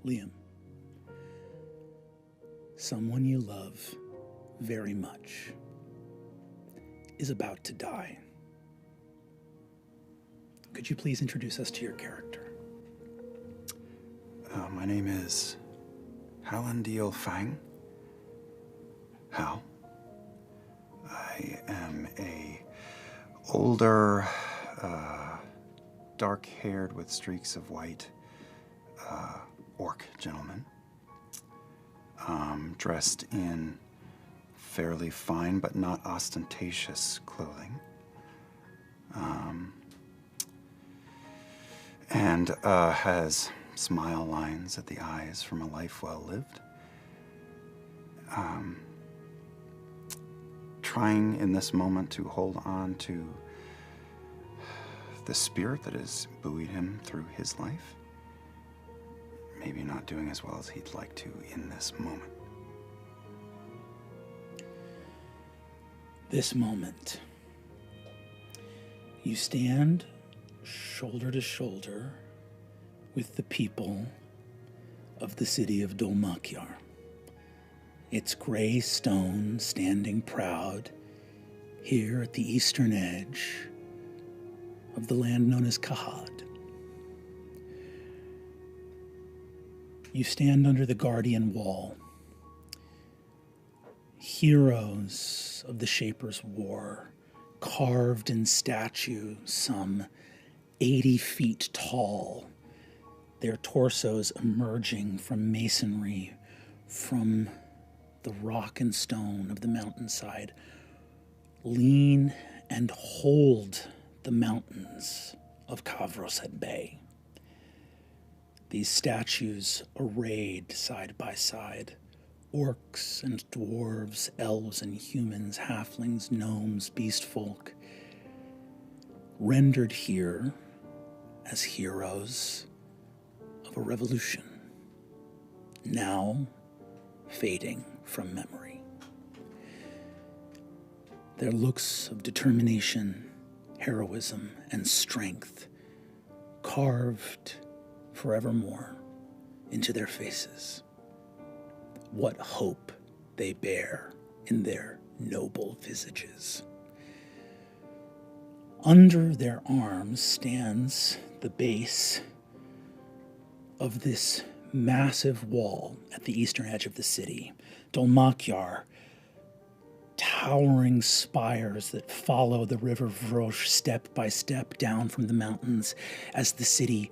Liam, someone you love very much is about to die. Could you please introduce us to your character? My name is Hallandil Fang. Hal. I am a older, dark-haired with streaks of white orc gentleman, dressed in fairly fine but not ostentatious clothing, and has smile lines at the eyes from a life well lived. Trying in this moment to hold on to the spirit that has buoyed him through his life. Maybe not doing as well as he'd like to in this moment. This moment, you stand shoulder to shoulder with the people of the city of Dolmakyar. Its gray stone standing proud here at the eastern edge of the land known as Kahad. You stand under the guardian wall. Heroes of the Shaper's War, carved in statue, some 80 feet tall, their torsos emerging from masonry, from the rock and stone of the mountainside, lean and hold the mountains of Kavroset Bay. These statues arrayed side by side, orcs and dwarves, elves and humans, halflings, gnomes, beast folk, rendered here as heroes of a revolution, now fading from memory. Their looks of determination, heroism, and strength carved forevermore into their faces. What hope they bear in their noble visages. Under their arms stands the base of this massive wall at the eastern edge of the city. Dolmakyar, towering spires that follow the river Vrosh step by step down from the mountains as the city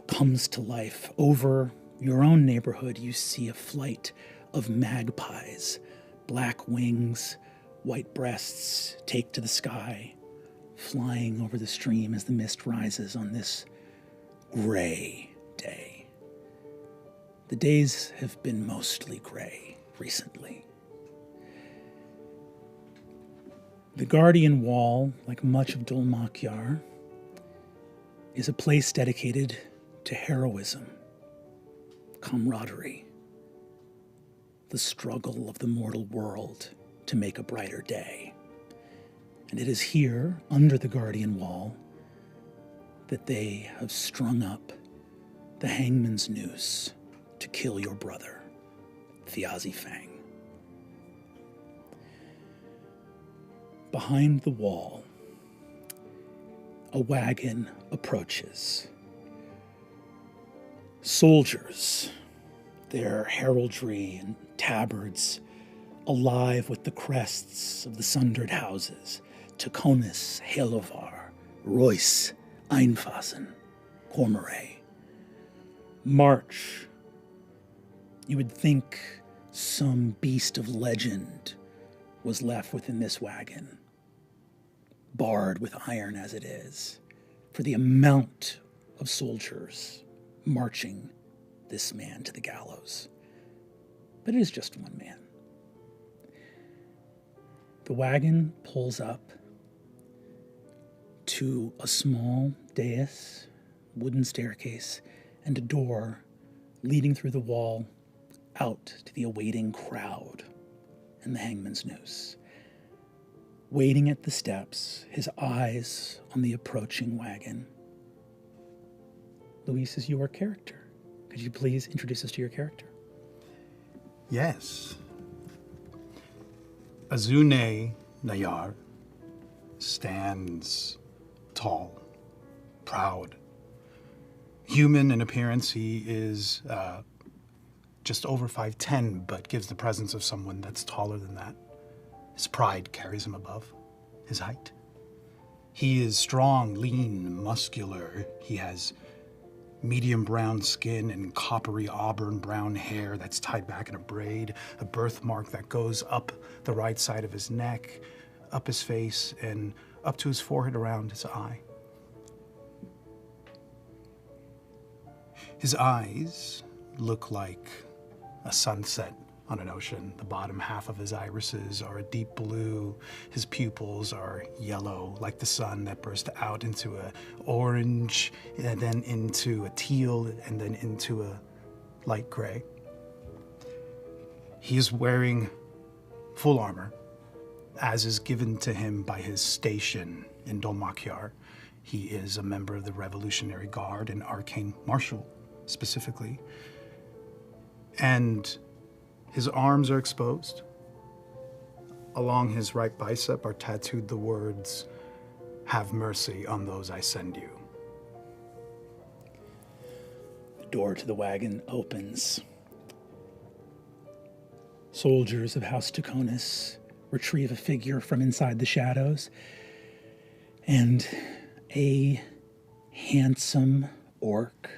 comes to life. Over your own neighborhood, you see a flight of magpies, black wings, white breasts take to the sky, flying over the stream as the mist rises on this gray day. The days have been mostly gray recently. The Guardian Wall, like much of Dolmakyar, is a place dedicated to heroism, camaraderie, the struggle of the mortal world to make a brighter day. And it is here, under the Guardian Wall, that they have strung up the hangman's noose to kill your brother, Thiazi Fang. Behind the wall, a wagon approaches. Soldiers, their heraldry and tabards alive with the crests of the sundered houses, Taconis, Helovar, Royce, Einfasen, Cormorey. March. You would think some beast of legend was left within this wagon, barred with iron as it is, for the amount of soldiers marching this man to the gallows. But it is just one man. The wagon pulls up to a small dais, wooden staircase, and a door leading through the wall out to the awaiting crowd and the hangman's noose. Waiting at the steps, his eyes on the approaching wagon. Luis is your character. Could you please introduce us to your character? Yes. Azune Nayar stands tall, proud. Human in appearance, he is just over 5'10", but gives the presence of someone that's taller than that. His pride carries him above his height. He is strong, lean, muscular. He has medium brown skin and coppery auburn brown hair that's tied back in a braid, a birthmark that goes up the right side of his neck, up his face, and up to his forehead around his eye. His eyes look like a sunset on an ocean. The bottom half of his irises are a deep blue. His pupils are yellow, like the sun that burst out into an orange, and then into a teal, and then into a light gray. He is wearing full armor, as is given to him by his station in Dolmakyar. He is a member of the Revolutionary Guard, an arcane marshal specifically. And his arms are exposed. Along his right bicep are tattooed the words, "Have mercy on those I send you." The door to the wagon opens. Soldiers of House Taconis retrieve a figure from inside the shadows, and a handsome orc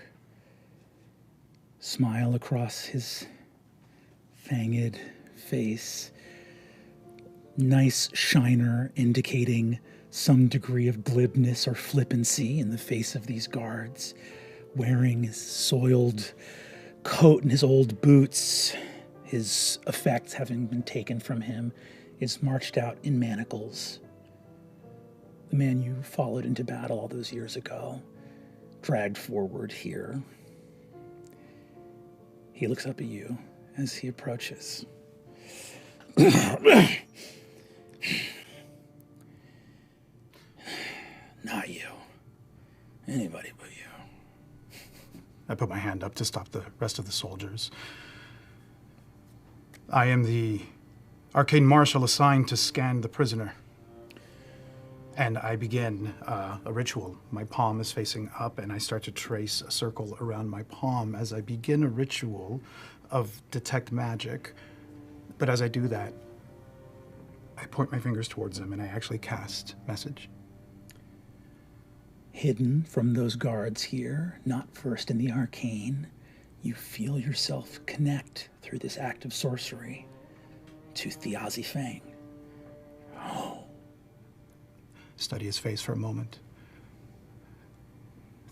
smile across his fanged face, nice shiner indicating some degree of glibness or flippancy in the face of these guards, wearing his soiled coat and his old boots, his effects having been taken from him, is marched out in manacles. The man you followed into battle all those years ago, dragged forward here. He looks up at you as he approaches. Not you. Anybody but you. I put my hand up to stop the rest of the soldiers. I am the arcane marshal assigned to scan the prisoner. And I begin a ritual. My palm is facing up, and I start to trace a circle around my palm as I begin a ritual of detect magic. But as I do that, I point my fingers towards him, and I actually cast message. Hidden from those guards here, not versed in the arcane, you feel yourself connect through this act of sorcery to Thiazi Fang. Oh. Study his face for a moment.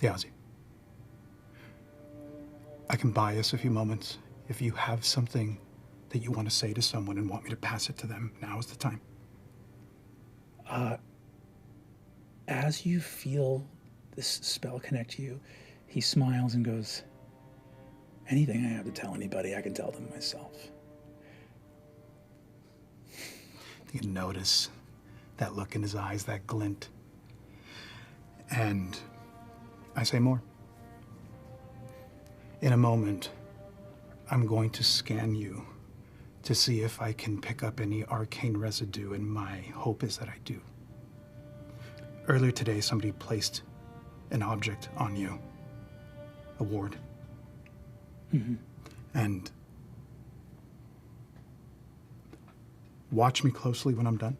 Thiazi, I can buy us a few moments. If you have something that you want to say to someone and want me to pass it to them, now is the time. As you feel this spell connect you, he smiles and goes, anything I have to tell anybody, I can tell them myself. You can notice that look in his eyes, that glint. And I say more. In a moment, I'm going to scan you to see if I can pick up any arcane residue, and my hope is that I do. Earlier today, somebody placed an object on you, a ward. Mm-hmm. And watch me closely when I'm done.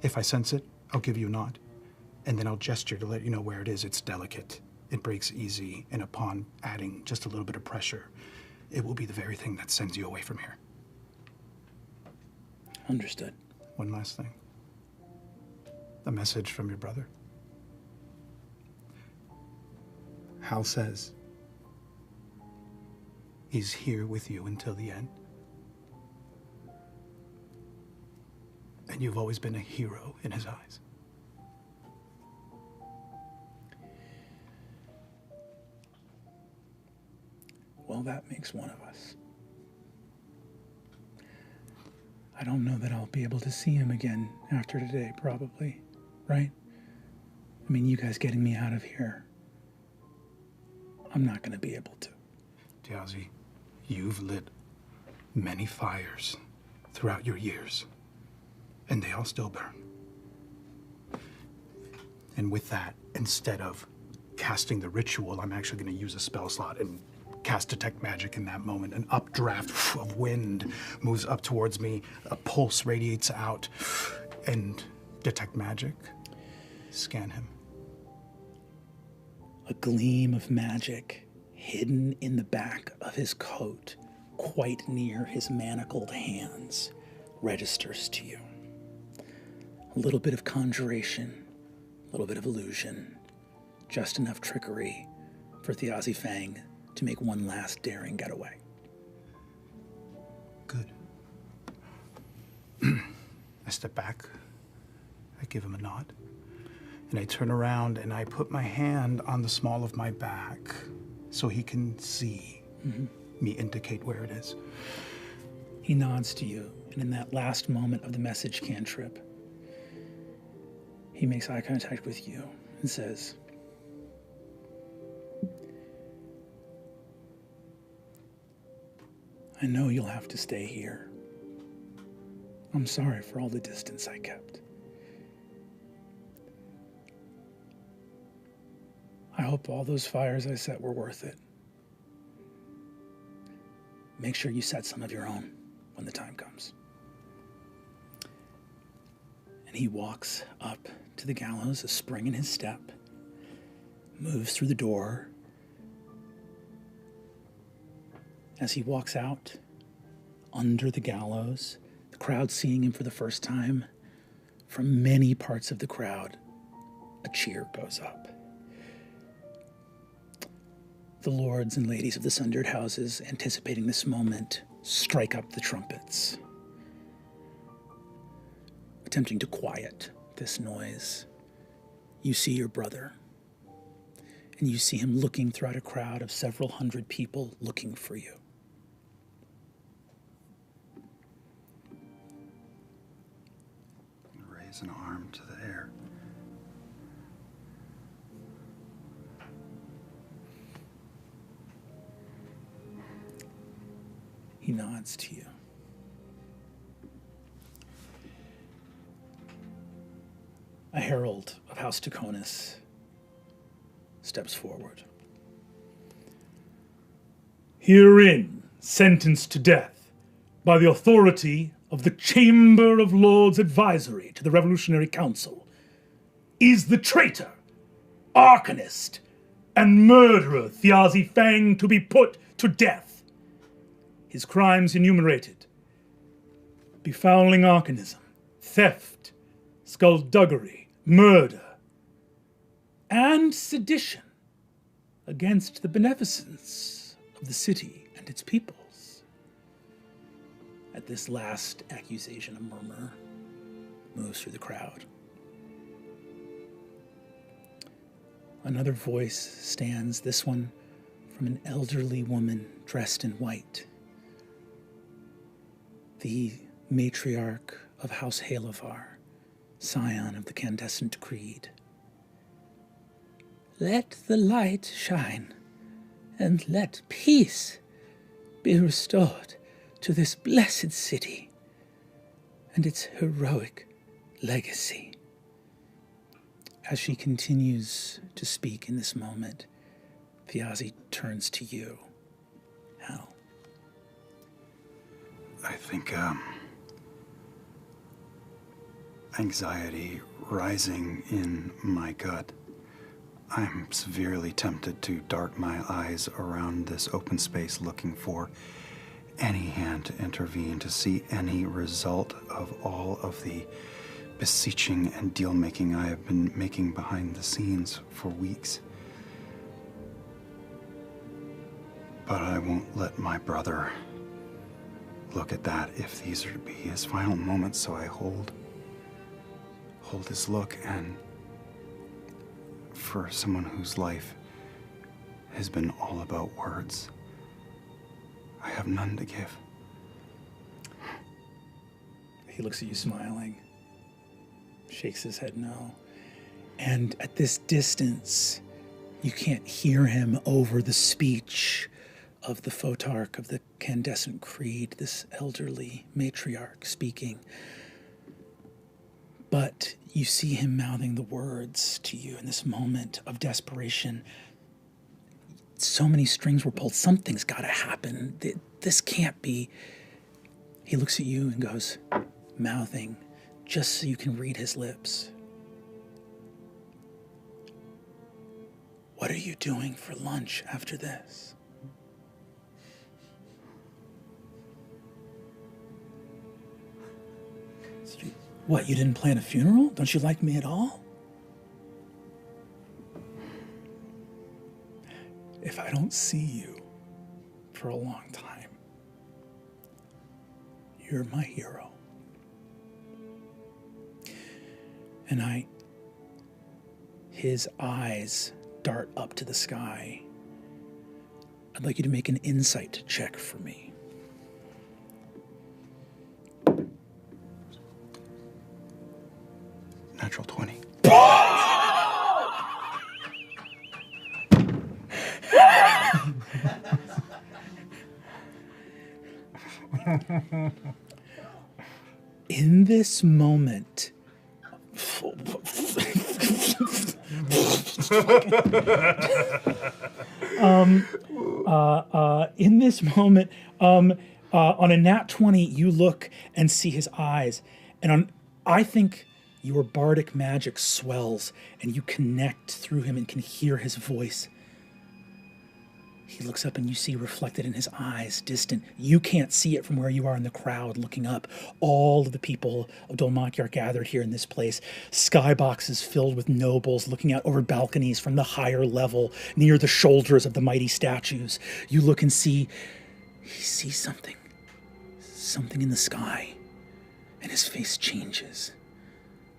If I sense it, I'll give you a nod, and then I'll gesture to let you know where it is. It's delicate. It breaks easy, and upon adding just a little bit of pressure, it will be the very thing that sends you away from here. Understood. One last thing. A message from your brother. Hal says he's here with you until the end. And you've always been a hero in his eyes. Well, that makes one of us. I don't know that I'll be able to see him again after today, probably, right? I mean, you guys getting me out of here, I'm not going to be able to. Tiazi, you've lit many fires throughout your years, and they all still burn. And with that, instead of casting the ritual, I'm actually going to use a spell slot and cast Detect Magic in that moment. An updraft of wind moves up towards me, a pulse radiates out, and Detect Magic, scan him. A gleam of magic hidden in the back of his coat, quite near his manacled hands, registers to you. A little bit of conjuration, a little bit of illusion, just enough trickery for Thiazi Fang to make one last daring getaway. Good. I step back, I give him a nod, and I turn around and I put my hand on the small of my back so he can see me indicate where it is. He nods to you, and in that last moment of the message cantrip, he makes eye contact with you and says, I know you'll have to stay here. I'm sorry for all the distance I kept. I hope all those fires I set were worth it. Make sure you set some of your own when the time comes. And he walks up to the gallows, a spring in his step, moves through the door. As he walks out under the gallows, the crowd seeing him for the first time, from many parts of the crowd, a cheer goes up. The lords and ladies of the sundered houses, anticipating this moment, strike up the trumpets, attempting to quiet this noise. You see your brother, and you see him looking throughout a crowd of several hundred people looking for you. Raise an arm to the air. He nods to you. A herald of House Taconis steps forward. Herein, sentenced to death by the authority of the Chamber of Lords Advisory to the Revolutionary Council, is the traitor, arcanist, and murderer Thiazi Fang to be put to death. His crimes enumerated: befouling arcanism, theft, skullduggery, murder, and sedition against the beneficence of the city and its peoples. At this last accusation, a murmur moves through the crowd. Another voice stands, this one from an elderly woman dressed in white, the matriarch of House Halavar, scion of the Candescent Creed. Let the light shine, and let peace be restored to this blessed city and its heroic legacy. As she continues to speak in this moment, Thiazi turns to you. Hal. I think, anxiety rising in my gut. I'm severely tempted to dart my eyes around this open space looking for any hand to intervene, to see any result of all of the beseeching and deal-making I have been making behind the scenes for weeks. But I won't let my brother look at that if these are to be his final moments, so I hold his look, and for someone whose life has been all about words, I have none to give. He looks at you smiling, shakes his head no. And at this distance, you can't hear him over the speech of the photarch of the Candescent Creed, this elderly matriarch speaking. But you see him mouthing the words to you in this moment of desperation. So many strings were pulled. Something's got to happen. This can't be. He looks at you and goes, mouthing, just so you can read his lips. What are you doing for lunch after this? What, you didn't plan a funeral? Don't you like me at all? If I don't see you for a long time, you're my hero. And his eyes dart up to the sky. I'd like you to make an insight check for me. Natural 20. In this moment, on a nat 20, you look and see his eyes, and I think your bardic magic swells, and you connect through him and can hear his voice. He looks up and you see reflected in his eyes, distant. You can't see it from where you are in the crowd looking up. All of the people of Dolmaki are gathered here in this place. Skyboxes filled with nobles looking out over balconies from the higher level near the shoulders of the mighty statues. You look and see, he sees something in the sky, and his face changes.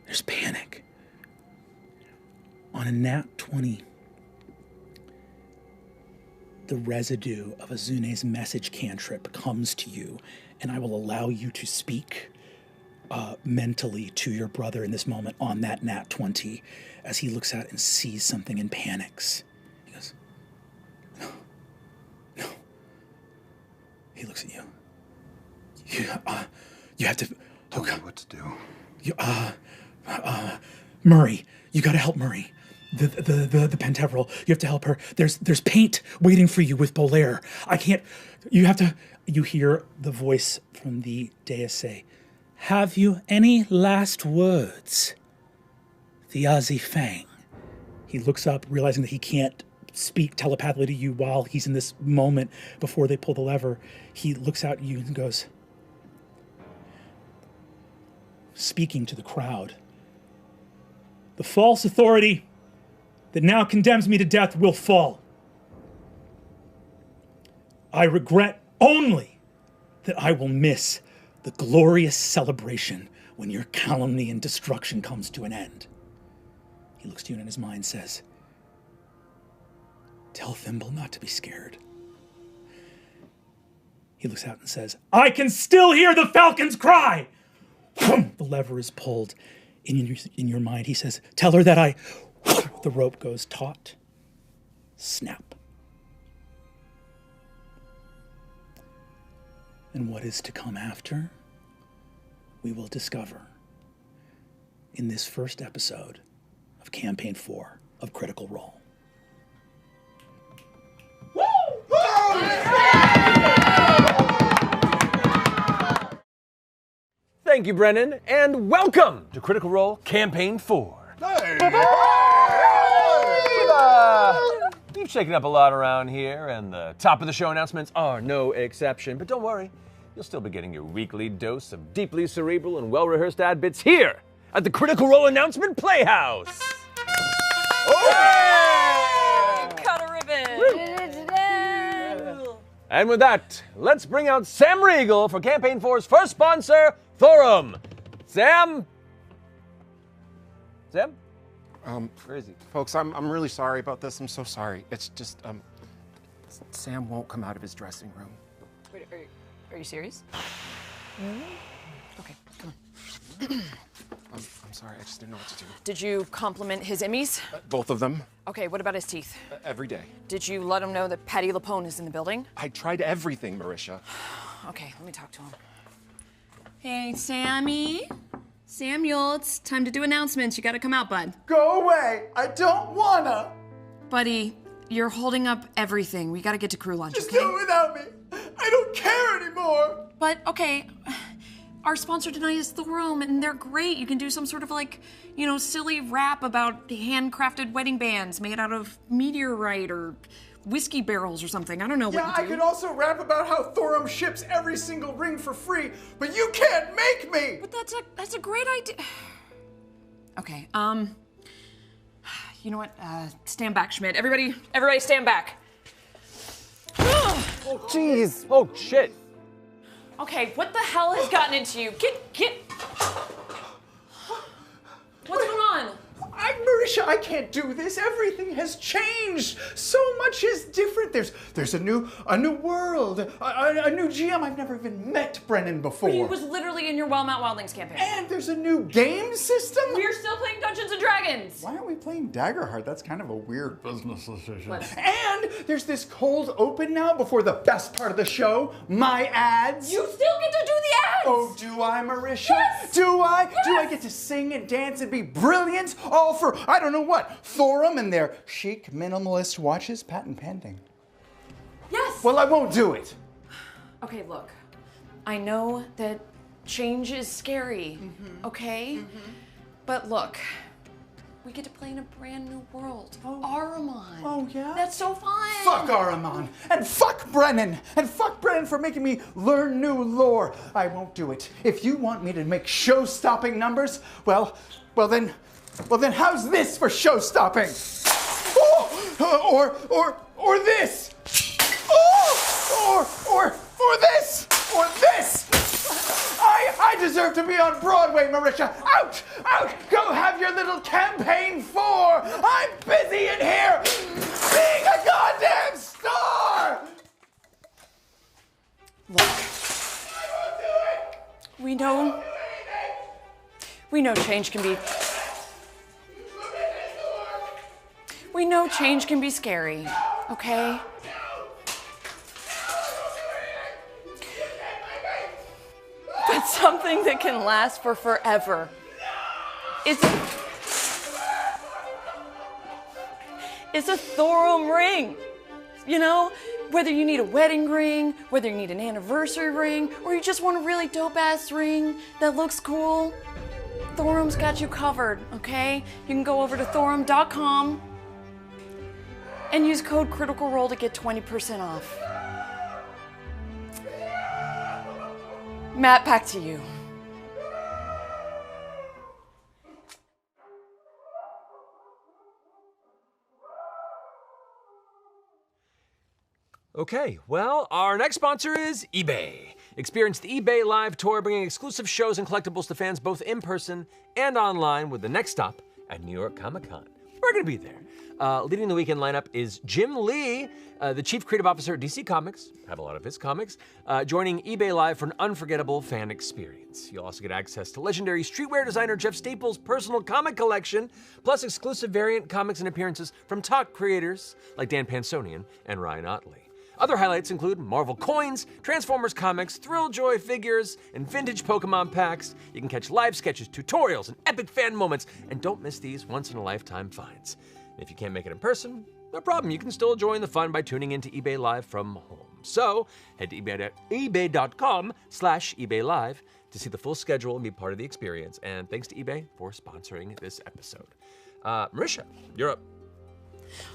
There's panic. On a nat 20, the residue of Azune's message cantrip comes to you, and I will allow you to speak mentally to your brother in this moment on that nat 20 as he looks out and sees something and panics. He goes, no. He looks at you. You have to... Tell me what to do. Murray, you gotta help Murray. The Penteveral, you have to help her. There's paint waiting for you with Bolaire. I can't, you hear the voice from the dais say, have you any last words? The Azi Fang. He looks up, realizing that he can't speak telepathically to you while he's in this moment before they pull the lever. He looks out at you and goes, speaking to the crowd, the false authority that now condemns me to death will fall. I regret only that I will miss the glorious celebration when your calumny and destruction comes to an end. He looks to you and in his mind says, tell Thimble not to be scared. He looks out and says, I can still hear the falcons cry. The lever is pulled. In your mind, he says, tell her that the rope goes taut, snap. And what is to come after, we will discover in this first episode of Campaign 4 of Critical Role. Thank you, Brennan, and welcome to Critical Role Campaign 4. We've shaken up a lot around here, and the top of the show announcements are no exception. But don't worry, you'll still be getting your weekly dose of deeply cerebral and well-rehearsed ad bits here at the Critical Role Announcement Playhouse. Cut a ribbon. And with that, let's bring out Sam Riegel for Campaign 4's first sponsor, Thorum. Sam? Where is he? Folks, I'm really sorry about this. I'm so sorry. It's just, Sam won't come out of his dressing room. Wait, are you serious? Really? Okay, come on. I'm sorry, I just didn't know what to do. Did you compliment his Emmys? Both of them, Okay, what about his teeth? every day. Did you let him know that Patty LaPone is in the building? I tried everything, Marisha. Okay, let me talk to him. Hey, Sammy. Samuel, it's time to do announcements. You gotta come out, bud. Go away! I don't wanna! Buddy, you're holding up everything. We gotta get to crew lunch, Just okay? do it without me! I don't care anymore! But, okay, our sponsor tonight is Thorum, and they're great. You can do some sort of, like, silly rap about handcrafted wedding bands made out of meteorite or whiskey barrels or something. I don't know what Yeah, you I do. could also rap about how Thorum ships every single ring for free, but you can't make me! But that's a great idea. Okay, you know what? Stand back, Schmidt. Everybody stand back. Oh, jeez. Oh, shit. Okay, what the hell has gotten into you? Get. What's going on? Marisha, I can't do this. Everything has changed. So much is different. There's a new world, a new GM. I've never even met Brennan before. He was literally in your Wild Mount Wildlings campaign. And there's a new game system. We're still playing Dungeons and Dragons. Why aren't we playing Daggerheart? That's kind of a weird business decision. Let's- And there's this cold open now before the best part of the show, my ads. You still get to do the ads! Oh, do I, Marisha? Yes! Do I? Yes! Do I get to sing and dance and be brilliant? All for, I don't know what, Thorum and their chic minimalist watches, patent pending. Yes! Well, I won't do it. Okay, look. I know that change is scary, okay? But look, we get to play in a brand new world. Aramon. Oh, yeah? That's so fun. Fuck Aramon, and fuck Brennan, and fuck Brennan for making me learn new lore. I won't do it. If you want me to make show-stopping numbers, well then, how's this for show-stopping? Oh, or this. Oh, or this, or this. I deserve to be on Broadway, Marisha. Out! Go have your little campaign 4. I'm busy in here being a goddamn star. Look, I won't do it. we know change can be. We know change can be scary, okay? But something that can last for forever is a Thorum ring. You know, whether you need a wedding ring, whether you need an anniversary ring, or you just want a really dope-ass ring that looks cool, Thorum's got you covered, okay? You can go over to thorum.com and use code Critical Role to get 20% off. Matt, back to you. Okay, well, our next sponsor is eBay. Experience the eBay Live Tour, bringing exclusive shows and collectibles to fans both in person and online, with the next stop at New York Comic Con. We're gonna be there. Leading the weekend lineup is Jim Lee, the Chief Creative Officer at DC Comics, have a lot of his comics, joining eBay Live for an unforgettable fan experience. You'll also get access to legendary streetwear designer Jeff Staples' personal comic collection, plus exclusive variant comics and appearances from top creators like Dan Pansonian and Ryan Otley. Other highlights include Marvel coins, Transformers comics, Thrilljoy figures, and vintage Pokemon packs. You can catch live sketches, tutorials, and epic fan moments, and don't miss these once-in-a-lifetime finds. If you can't make it in person, no problem. You can still join the fun by tuning into eBay Live from home. So head to ebay.com/eBay Live to see the full schedule and be part of the experience. And thanks to eBay for sponsoring this episode. Marisha, you're up.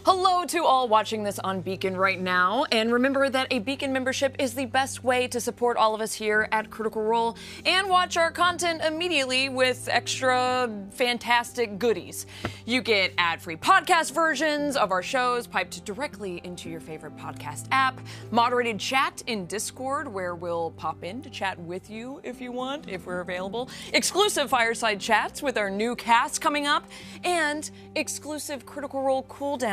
Hello to all watching this on Beacon right now, and remember that a Beacon membership is the best way to support all of us here at Critical Role and watch our content immediately with extra fantastic goodies. You get ad-free podcast versions of our shows piped directly into your favorite podcast app, moderated chat in Discord where we'll pop in to chat with you if you want, if we're available, exclusive fireside chats with our new cast coming up, and exclusive Critical Role cooldowns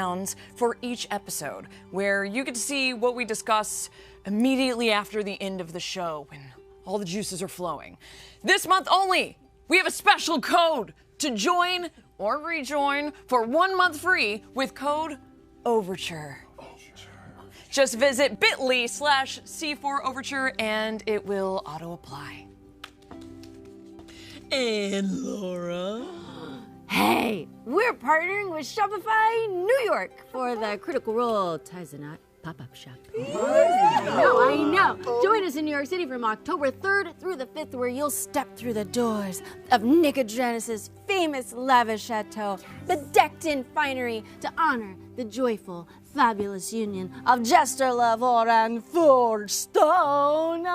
for each episode, where you get to see what we discuss immediately after the end of the show when all the juices are flowing. This month only, we have a special code to join or rejoin for 1 month free with code OVERTURE. Just visit bit.ly/C4Overture and it will auto-apply. And Laura? Hey, we're partnering with Shopify New York for the Critical Role Ties a Knot pop-up shop. I know. Join us in New York City from October 3rd through the 5th, where you'll step through the doors of Nicodranas' famous lavish chateau, bedecked in finery to honor the joyful, fabulous union of Jester Lavore and Forge Stone.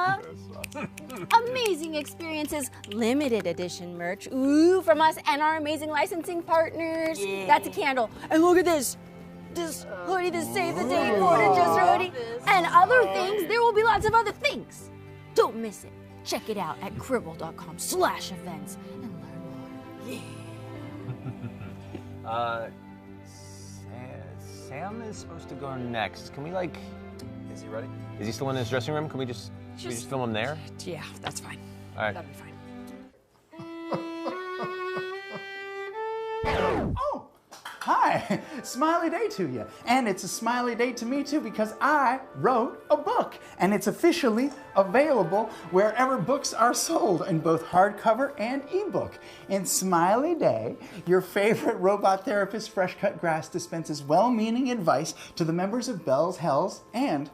Amazing experiences, limited edition merch, from us and our amazing licensing partners. Yeah. That's a candle. And look at this hoodie, this Save the Day Porter Jester hoodie, and other things. There will be lots of other things. Don't miss it. Check it out at cribble.com/events and learn more. Sam is supposed to go next. Can we, is he ready? Is he still in his dressing room? Can we just film him there? Yeah, that's fine. All right. That'll be fine. Oh, hi, smiley day to you. And it's a smiley day to me too, because I wrote a book and it's officially available wherever books are sold in both hardcover and ebook. In Smiley Day, your favorite robot therapist Fresh Cut Grass dispenses well-meaning advice to the members of Bell's Hells and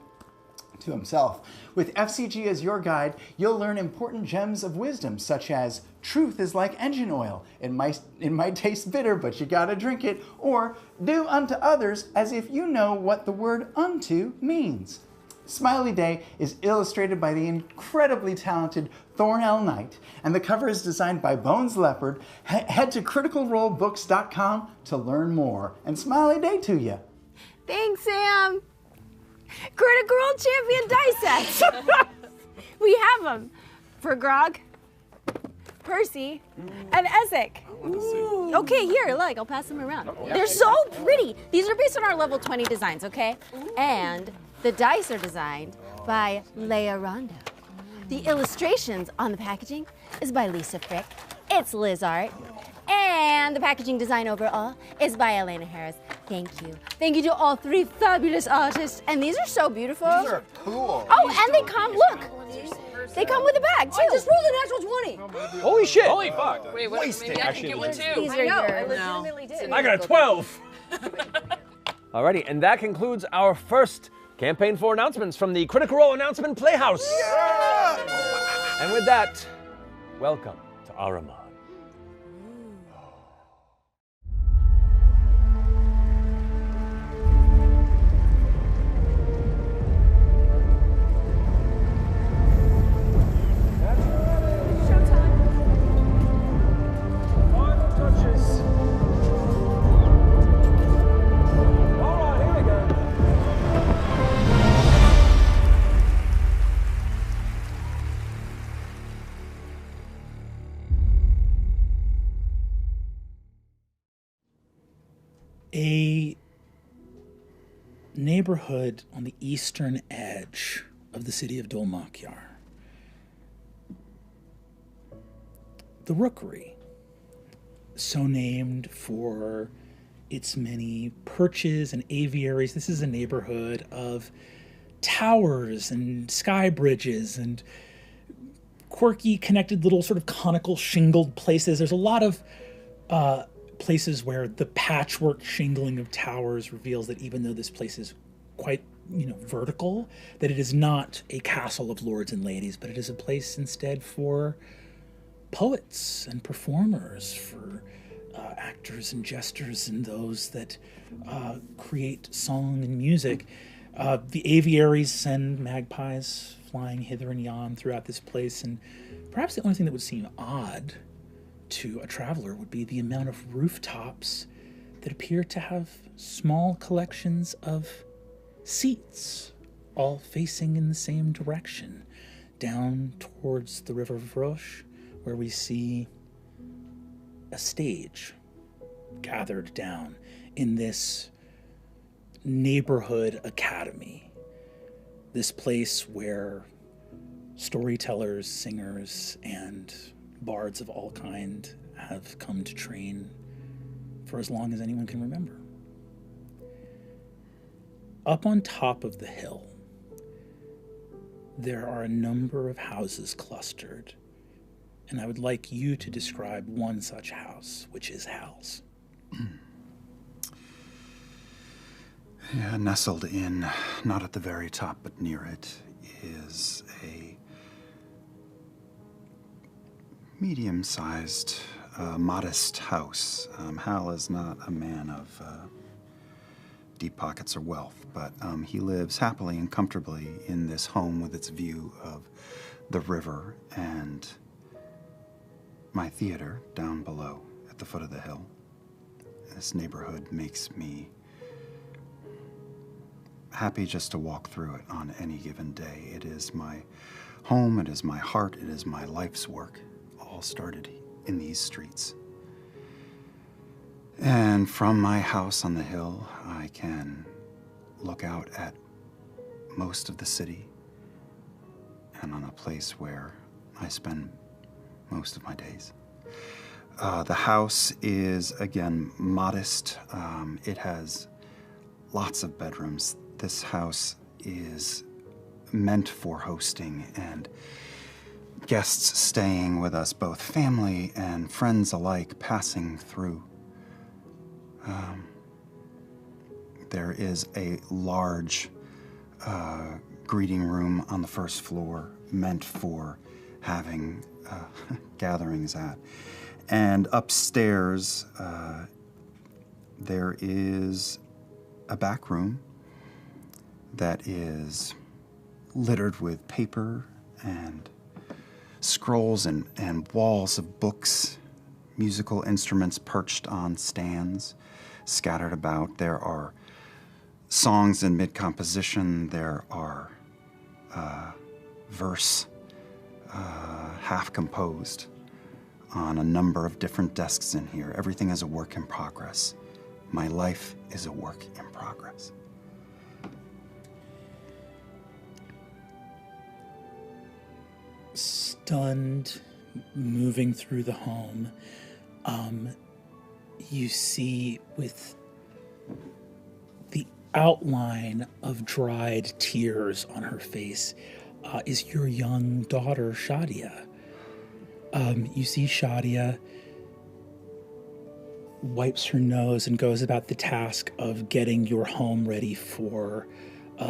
to himself. With FCG as your guide, you'll learn important gems of wisdom, such as truth is like engine oil. It might taste bitter, but you gotta drink it. Or do unto others as if you know what the word unto means. Smiley Day is illustrated by the incredibly talented Thornell Knight, and the cover is designed by Bones Leopard. Head to criticalrolebooks.com to learn more. And Smiley Day to you. Thanks, Sam. Critical Role Champion die sets. We have them for Grog, Percy, and Ezek. Okay, here, look, I'll pass them around. They're so pretty. These are based on our level 20 designs, okay? And the dice are designed by Leia Rondo. The illustrations on the packaging is by Lisa Frick. It's Liz Art. And the packaging design overall is by Elena Harris. Thank you. Thank you to all three fabulous artists. And these are so beautiful. These are cool. Oh, and they come, look. They come with a bag, too. I just rolled a natural 20. Holy shit! Holy fuck! Wait, what? Maybe I can get one too. These are yours. legitimately did. I got a 12. Alrighty, and that concludes our first Campaign 4 announcements from the Critical Role Announcement Playhouse. Yeah! And with that, welcome to Ahriman. A neighborhood on the eastern edge of the city of Dolmakyar. The Rookery, so named for its many perches and aviaries. This is a neighborhood of towers and sky bridges and quirky, connected little sort of conical shingled places. There's a lot of places where the patchwork shingling of towers reveals that even though this place is quite, vertical, that it is not a castle of lords and ladies, but it is a place instead for poets and performers, for actors and jesters and those that create song and music. The aviaries send magpies flying hither and yon throughout this place, and perhaps the only thing that would seem odd to a traveler would be the amount of rooftops that appear to have small collections of seats, all facing in the same direction, down towards the river Vrosh, where we see a stage gathered down in this neighborhood academy, this place where storytellers, singers, and bards of all kind have come to train for as long as anyone can remember. Up on top of the hill, there are a number of houses clustered, and I would like you to describe one such house, which is Hal's. Yeah, nestled in, not at the very top, but near it, is a medium-sized, modest house. Hal is not a man of deep pockets or wealth, but he lives happily and comfortably in this home with its view of the river and my theater down below at the foot of the hill. This neighborhood makes me happy just to walk through it on any given day. It is my home, it is my heart, it is my life's work, all started in these streets. And from my house on the hill, I can look out at most of the city and on a place where I spend most of my days. The house is, again, modest. It has lots of bedrooms. This house is meant for hosting and guests staying with us, both family and friends alike, passing through. There is a large greeting room on the first floor meant for having gatherings at. And upstairs, there is a back room that is littered with paper and scrolls and walls of books, musical instruments perched on stands, scattered about. There are songs in mid-composition. There are verse half-composed on a number of different desks in here. Everything is a work in progress. My life is a work in progress. Stunned, moving through the home, you see with the outline of dried tears on her face is your young daughter, Shadia. You see Shadia wipes her nose and goes about the task of getting your home ready for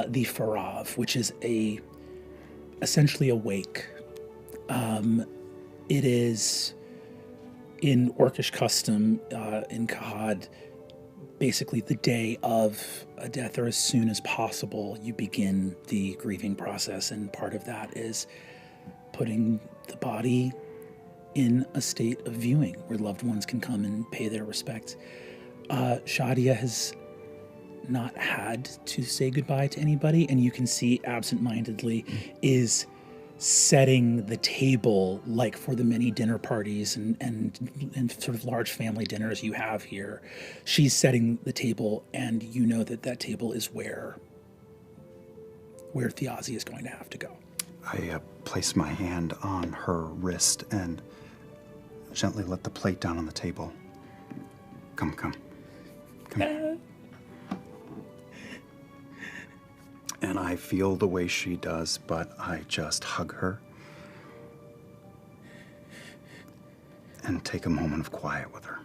the Farav, which is essentially a wake. It is, in Orcish custom, in Kahad, basically the day of a death, or as soon as possible, you begin the grieving process, and part of that is putting the body in a state of viewing where loved ones can come and pay their respects. Shadia has not had to say goodbye to anybody, and you can see absentmindedly is setting the table like for the many dinner parties and sort of large family dinners you have here. She's setting the table, and you know that table is where Thiazi is going to have to go. I place my hand on her wrist and gently let the plate down on the table. Come here. And I feel the way she does, but I just hug her and take a moment of quiet with her.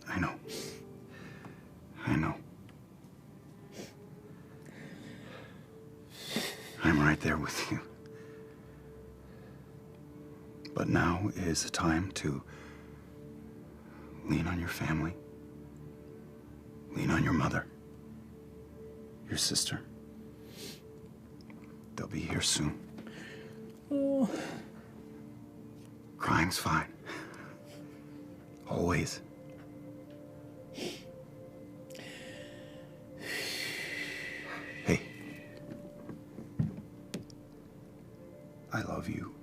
I know. I'm right there with you. But now is the time to lean on your family, lean on your mother, your sister. They'll be here soon. Oh. Crying's fine. Always. Hey. I love you.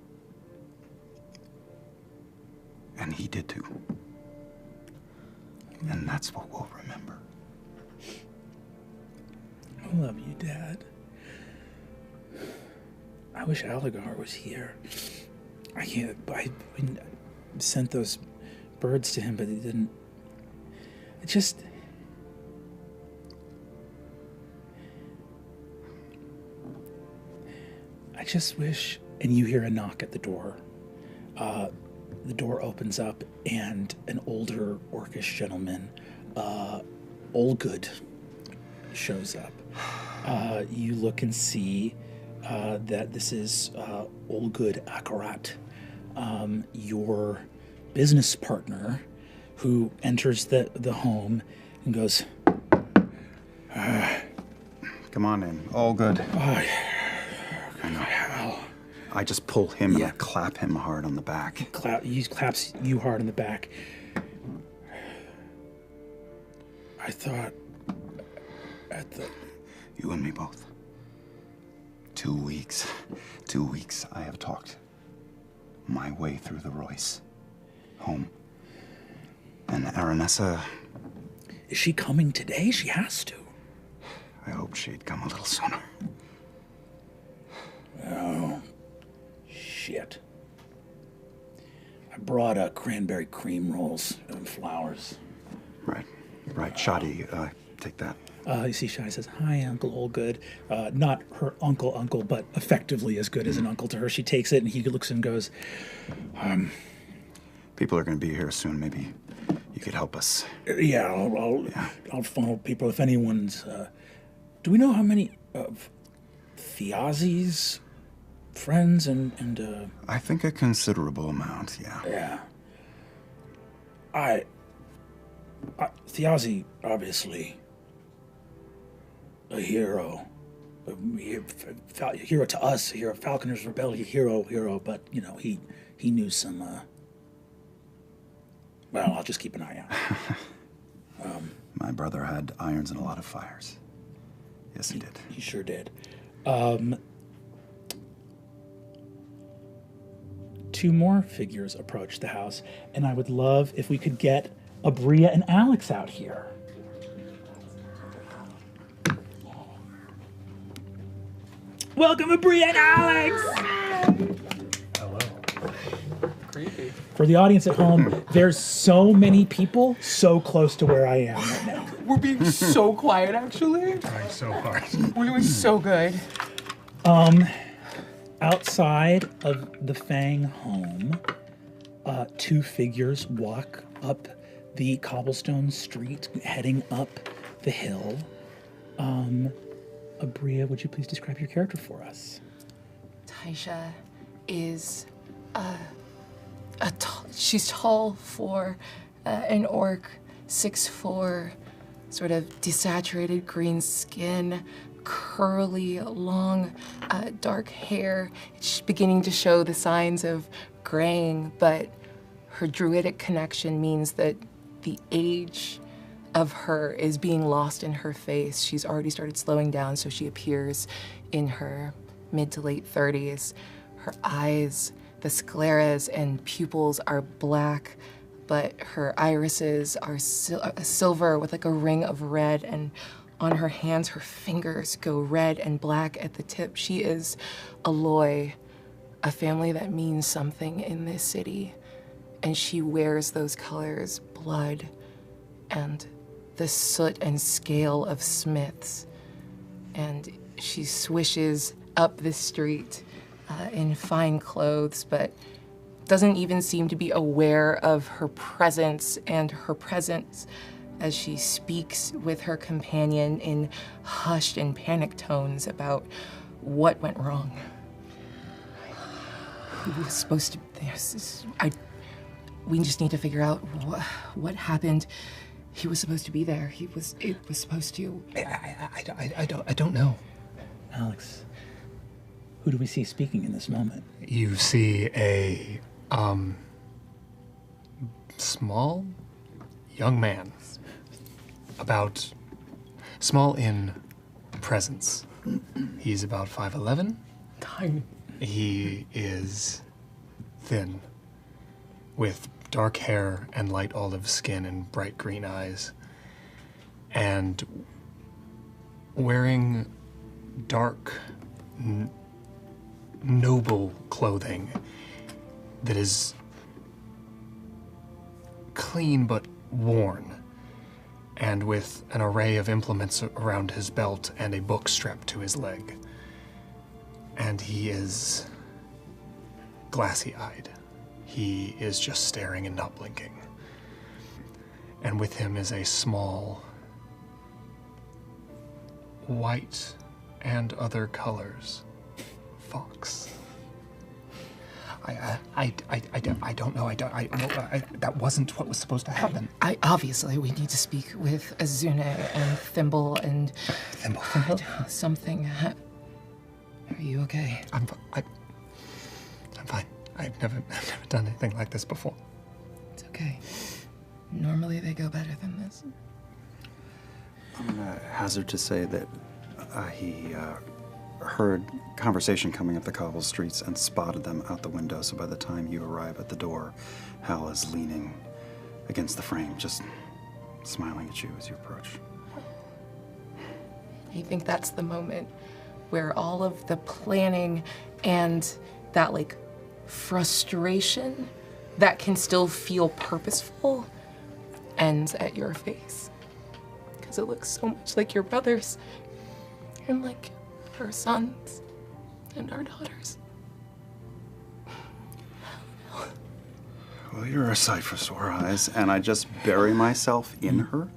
And he did too. And that's what we'll remember. I love you, Dad. I wish Aligar was here. I sent those birds to him, but he didn't. I just wish. And you hear a knock at the door. The door opens up, and an older orcish gentleman, Olgood, shows up. You look and see that this is Olgood Akarat, your business partner, who enters the home and goes, Come on in. All good. I know. I just pull him and I clap him hard on the back. He claps you hard on the back. I thought You and me both. 2 weeks. 2 weeks I have talked my way through the Royce. Home. And Aranessa... Is she coming today? She has to. I hoped she'd come a little sooner. Oh, shit. I brought cranberry cream rolls and flowers. Right. Shoddy, take that. You see Shoddy says, "Hi, Uncle Olgood." Not her uncle, but effectively as good as an uncle to her. She takes it and he looks and goes, People are going to be here soon. Maybe you could help us. Yeah, I'll funnel people if anyone's... do we know how many of Thiazi's friends and I think a considerable amount, yeah. Yeah. Thiazi, obviously, a hero. A hero to us, a hero. Falconer's Rebellion, hero, but, you know, he knew some, well, I'll just keep an eye out. My brother had irons in a lot of fires. Yes, he did. He sure did. Two more figures approach the house, and I would love if we could get Abria and Alex out here. Welcome, Abria and Alex! Hello. Creepy. For the audience at home, there's so many people so close to where I am right now. We're being so quiet, actually. Trying so hard. We're doing so good. Outside of the Fang home, two figures walk up the cobblestone street, heading up the hill. Abria, would you please describe your character for us? Taisha is she's tall for an orc, 6'4", sort of desaturated green skin, curly, long, dark hair. It's beginning to show the signs of graying, but her druidic connection means that the age of her is being lost in her face. She's already started slowing down, so she appears in her mid to late 30s. Her eyes, the scleras and pupils are black, but her irises are silver with like a ring of red, and on her hands, her fingers go red and black at the tip. She is Aloy, a family that means something in this city, and she wears those colors, blood and the soot and scale of smiths. And she swishes up the street in fine clothes, but doesn't even seem to be aware of her presence as she speaks with her companion in hushed and panicked tones about what went wrong. Who was supposed to... We just need to figure out what happened. He was supposed to be there. It was supposed to... I don't know. Alex, who do we see speaking in this moment? You see a small young man, about small in presence. He's about 5'11". Tiny. He is thin, with dark hair and light olive skin and bright green eyes, and wearing dark, noble clothing. that is clean but worn, and with an array of implements around his belt and a book strapped to his leg. And he is glassy-eyed. He is just staring and not blinking. And with him is a small, white and other colors fox. I don't know. That wasn't what was supposed to happen. Obviously, we need to speak with Azune and Thimble and... Thimble. Something. Are you okay? I'm fine. I've never done anything like this before. It's okay. Normally they go better than this. I'm gonna hazard to say that he heard conversation coming up the cobble streets and spotted them out the window, so by the time you arrive at the door, Hal is leaning against the frame, just smiling at you as you approach. I think that's the moment where all of the planning and that, like, frustration that can still feel purposeful ends at your face. Because it looks so much like your brothers and like our sons and our daughters. Well, you're a sight for sore eyes, and I just bury myself in her,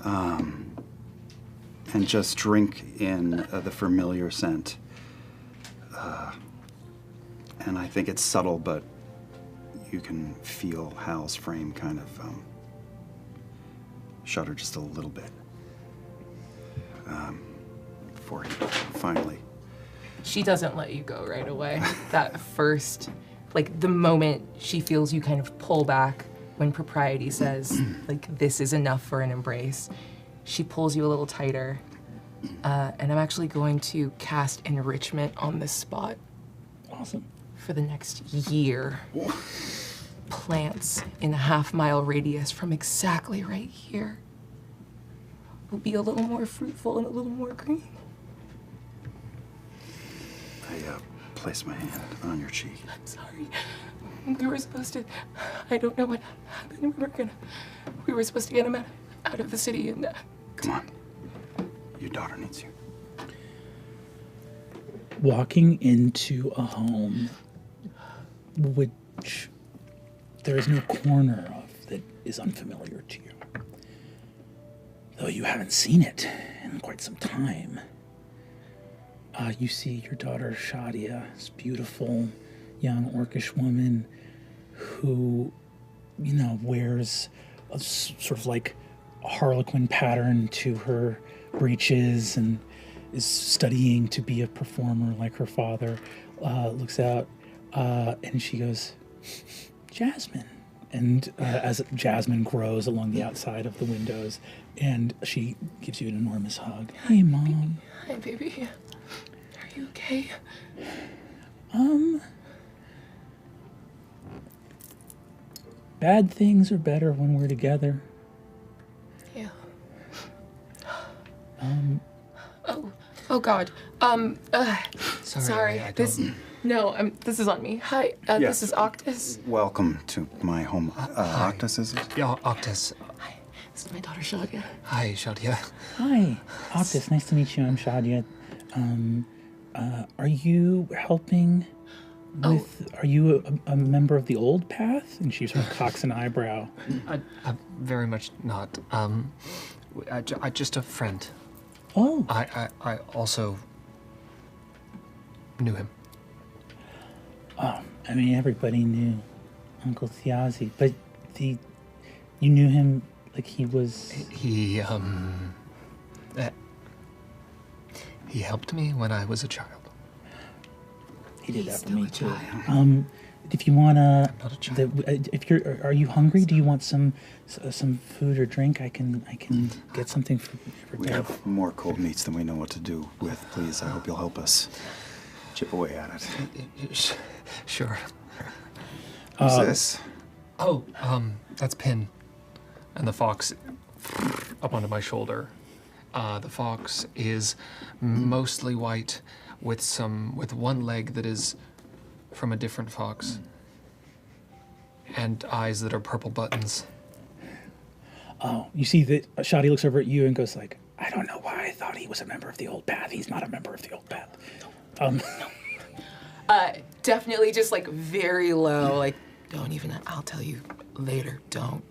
and just drink in the familiar scent. And I think it's subtle, but you can feel Hal's frame kind of shudder just a little bit before he finally... She doesn't let you go right away. That first, like, the moment she feels you kind of pull back when propriety says, like, this is enough for an embrace, she pulls you a little tighter. And I'm actually going to cast enrichment on this spot. Awesome. For the next year. Plants in a half-mile radius from exactly right here will be a little more fruitful and a little more green. I place my hand on your cheek. I'm sorry. We were supposed to... I don't know what happened. We were supposed to get him out of the city and... Come on. Your daughter needs you. Walking into a home which there is no corner of that is unfamiliar to you, though you haven't seen it in quite some time. You see your daughter Shadia, this beautiful young orcish woman who, wears a sort of like a harlequin pattern to her breeches and is studying to be a performer like her father. Looks out and she goes, Jasmine. And as Jasmine grows along the outside of the windows, and she gives you an enormous hug. Hey, Mom. Hi, baby. Are you okay? Bad things are better when we're together. Yeah. Oh God. Sorry. This is on me. Hi, Yes. this is Octus. Welcome to my home. Octus, is it? Yeah, Octus. Hi, this is my daughter Shadia. Hi, Shadia. Hi, Octus. Nice to meet you. I'm Shadia. Are you helping with... Are you a member of the Old Path? And she sort of cocks an eyebrow. Very much not. I just a friend. Oh. I also knew him. I mean, everybody knew Uncle Thiazi, but you knew him like he was... He helped me when I was a child. He did that for me too. If you wanna, are you hungry? Do you want some food or drink? I can get something for We have more cold meats than we know what to do with. Please, I hope you'll help us chip away at it. Sure. Who's this? That's Pin, and the fox up onto my shoulder. The fox is mostly white, with one leg that is from a different fox, and eyes that are purple buttons. Oh, you see that Shadi looks over at you and goes like, I don't know why I thought he was a member of the Old Path. He's not a member of the Old Path. Definitely just like very low, like, don't even, I'll tell you later, don't.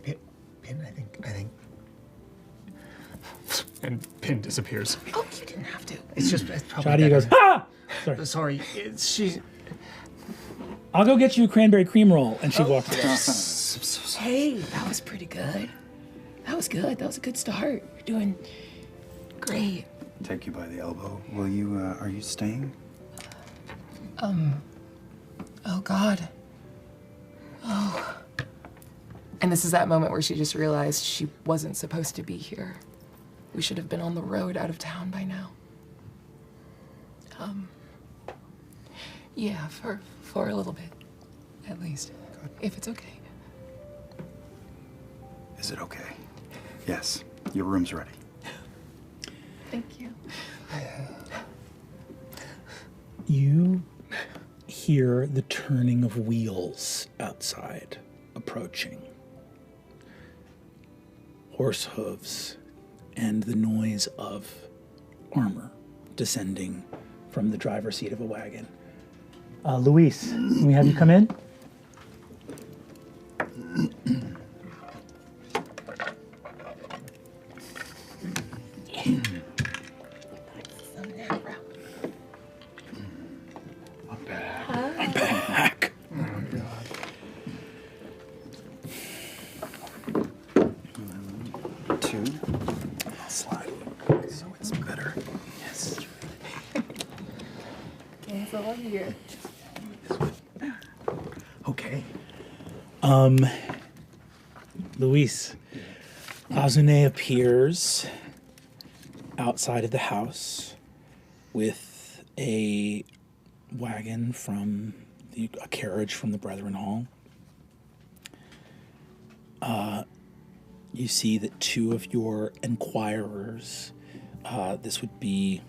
Pin, I think. And Pin disappears. Oh, you didn't have to. It's just, it's probably Shadi goes, ah! Sorry, I'll go get you a cranberry cream roll. And she walks away. Hey, that was pretty good. That was good. That was a good start. You're doing great. Take you by the elbow. Will you, are you staying? Oh God. Oh. And this is that moment where she just realized she wasn't supposed to be here. We should have been on the road out of town by now. Yeah, for a little bit, at least, if it's okay. Is it okay? Yes, your room's ready. Thank you. You hear the turning of wheels outside, approaching. Horse hooves and the noise of armor descending from the driver's seat of a wagon. Luis, can we have you come in? I'm back. Two. I'll slide. So it's better. Yes. It's all here. Okay. Luis, Azune appears outside of the house with a wagon from a carriage from the Brethren Hall. You see that two of your inquirers, this would be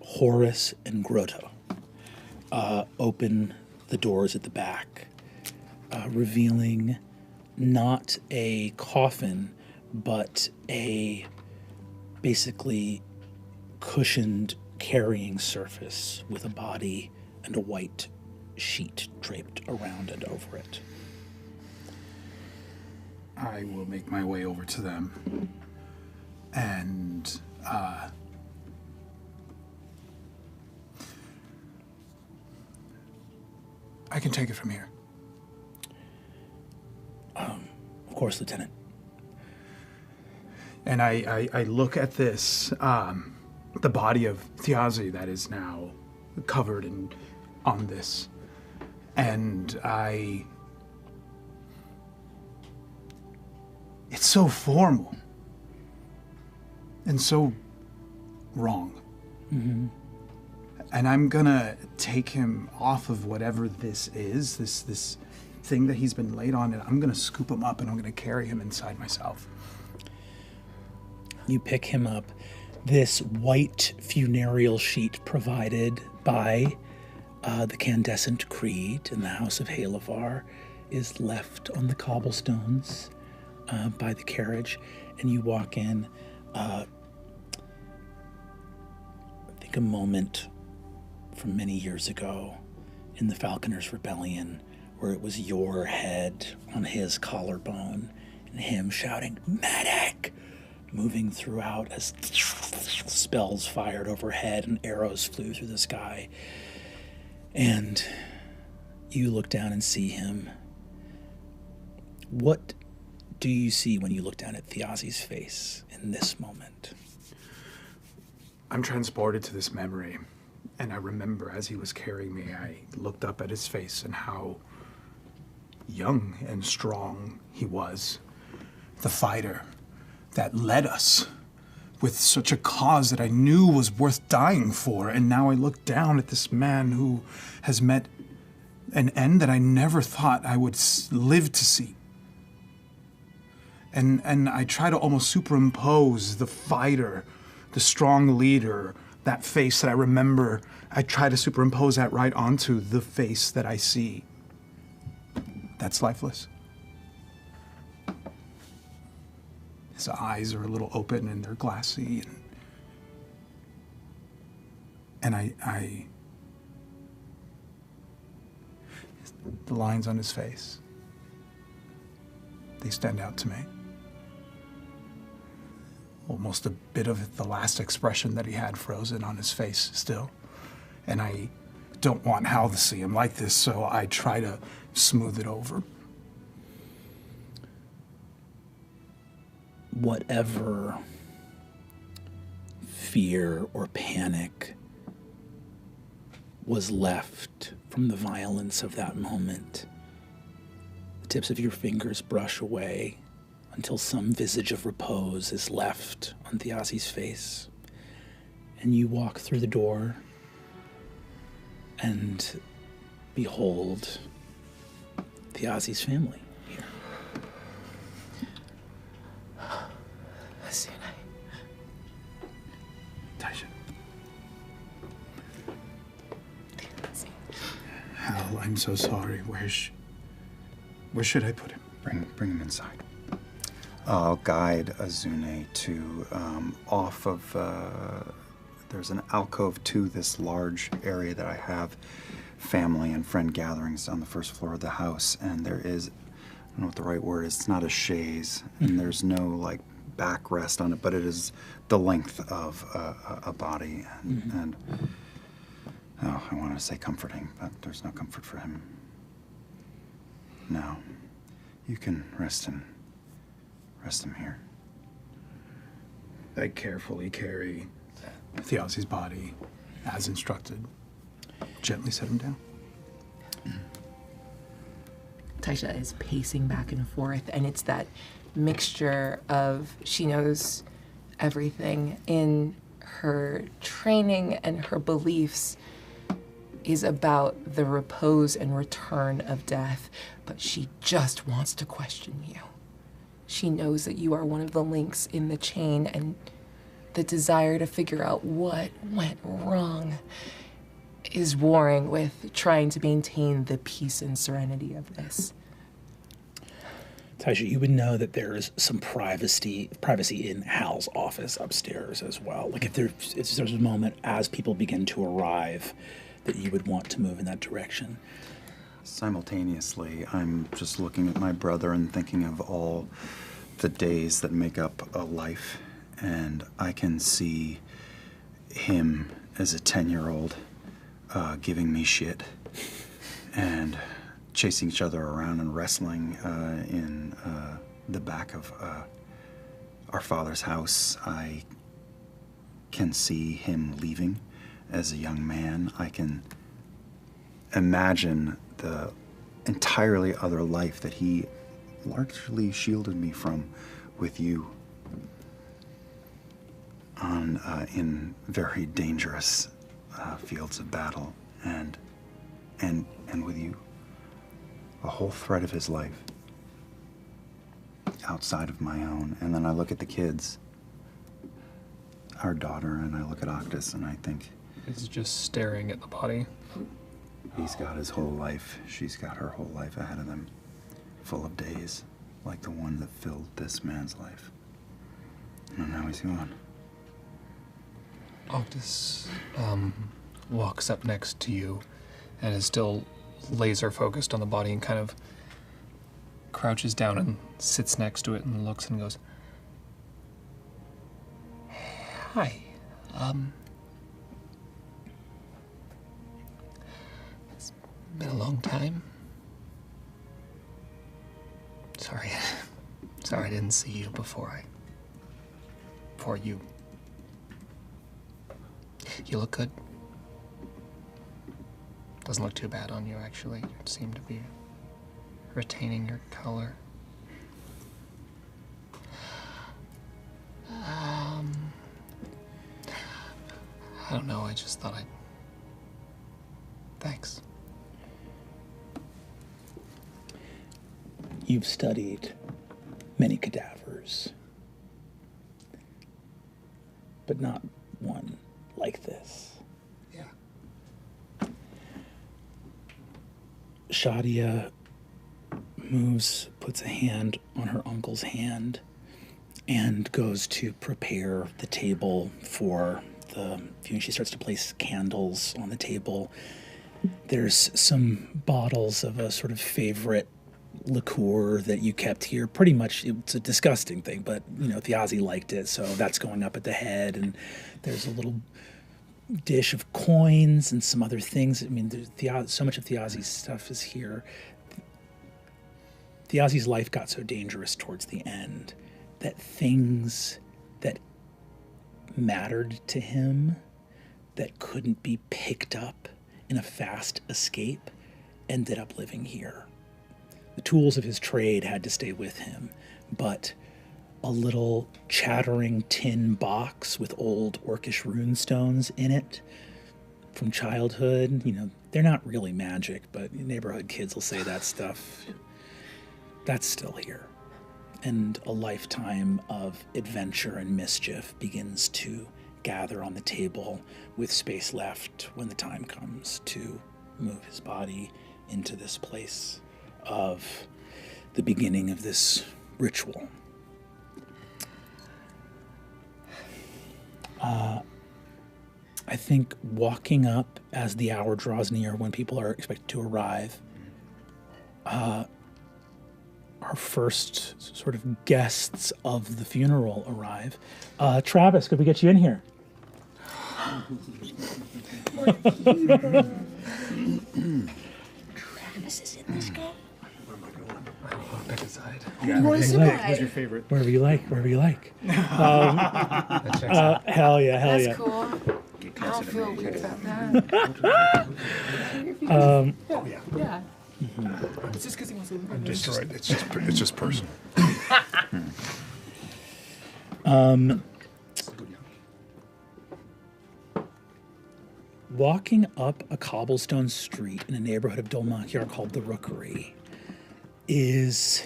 Horace and Grotto, open the doors at the back, revealing not a coffin, but a basically cushioned carrying surface with a body and a white sheet draped around and over it. I will make my way over to them and I can take it from here. Of course, Lieutenant. And I look at this, the body of Thiazi that is now covered on this, and it's so formal and so wrong. Mm-hmm. And I'm gonna take him off of whatever this is, this thing that he's been laid on, and I'm gonna scoop him up and I'm gonna carry him inside myself. You pick him up. This white funereal sheet provided by the Candescent Creed in the House of Halavar is left on the cobblestones by the carriage, and you walk in. I think a moment from many years ago in the Falconers' Rebellion, where it was your head on his collarbone and him shouting, "Medic!" moving throughout as spells fired overhead and arrows flew through the sky. And you look down and see him. What do you see when you look down at Thiazi's face in this moment? I'm transported to this memory, and I remember as he was carrying me, I looked up at his face and how young and strong he was. The fighter that led us with such a cause that I knew was worth dying for, and now I look down at this man who has met an end that I never thought I would live to see. And I try to almost superimpose the fighter, the strong leader, that face that I remember, I try to superimpose that right onto the face that I see. That's lifeless. His eyes are a little open and they're glassy, and the lines on his face, they stand out to me. Almost a bit of the last expression that he had frozen on his face still. And I don't want Hal to see him like this, so I try to smooth it over. Whatever fear or panic was left from the violence of that moment, the tips of your fingers brush away until some visage of repose is left on Thiazi's face. And you walk through the door and behold Thiazi's family here. Taisha. Hal, I'm so sorry. Where should I put him? Bring him inside. I'll guide Azune to off of. There's an alcove to this large area that I have family and friend gatherings on the first floor of the house, and there is, I don't know what the right word is. It's not a chaise, and there's no like backrest on it, but it is the length of a body, and oh, I wanted to say comforting, but there's no comfort for him. No, you can rest him here. I carefully carry Thiazi's body as instructed. Gently set him down. Taisha is pacing back and forth, and it's that mixture of she knows everything in her training and her beliefs is about the repose and return of death, but she just wants to question you. She knows that you are one of the links in the chain, and the desire to figure out what went wrong is warring with trying to maintain the peace and serenity of this. Taisha, you would know that there is some privacy in Hal's office upstairs as well. Like if there's a moment as people begin to arrive that you would want to move in that direction. Simultaneously, I'm just looking at my brother and thinking of all the days that make up a life, and I can see him as a 10-year-old giving me shit and chasing each other around and wrestling in the back of our father's house. I can see him leaving as a young man. I can imagine the entirely other life that he largely shielded me from with you on in very dangerous fields of battle, and with you, a whole thread of his life outside of my own. And then I look at the kids, our daughter, and I look at Octus, and I think He's just staring at the body. he's got his whole life, she's got her whole life ahead of them, full of days like the one that filled this man's life. And now he's gone. Octus walks up next to you and is still laser focused on the body and kind of crouches down and sits next to it and looks and goes, "Hi, it's been a long time. Sorry I didn't see you before you. You look good. Doesn't look too bad on you, actually. You seem to be retaining your color. I don't know, I just thought Thanks. You've studied many cadavers, but not one like this. Yeah. Shadia moves, puts a hand on her uncle's hand, and goes to prepare the table for the viewing. She starts to place candles on the table. There's some bottles of a sort of favorite liqueur that you kept here. Pretty much, it's a disgusting thing, but Thiazi liked it, so that's going up at the head. And there's a little dish of coins and some other things. I mean, so much of Thiazi's stuff is here. Thiazi's life got so dangerous towards the end that things that mattered to him that couldn't be picked up in a fast escape ended up living here. The tools of his trade had to stay with him, but a little chattering tin box with old orcish runestones in it from childhood, they're not really magic, but neighborhood kids will say that stuff. That's still here. And a lifetime of adventure and mischief begins to gather on the table with space left when the time comes to move his body into this place of the beginning of this ritual. I think walking up as the hour draws near when people are expected to arrive, our first sort of guests of the funeral arrive. Travis, could we get you in here? Travis is in this game. I'll pick a side. Who's your favorite? Wherever you like. That checks out. Hell yeah. That's cool. I don't feel weird about that. Oh yeah. Yeah. It's just because he wants to. I'm destroyed. It's just personal. Walking up a cobblestone street in a neighborhood of Dolmakyar called the Rookery is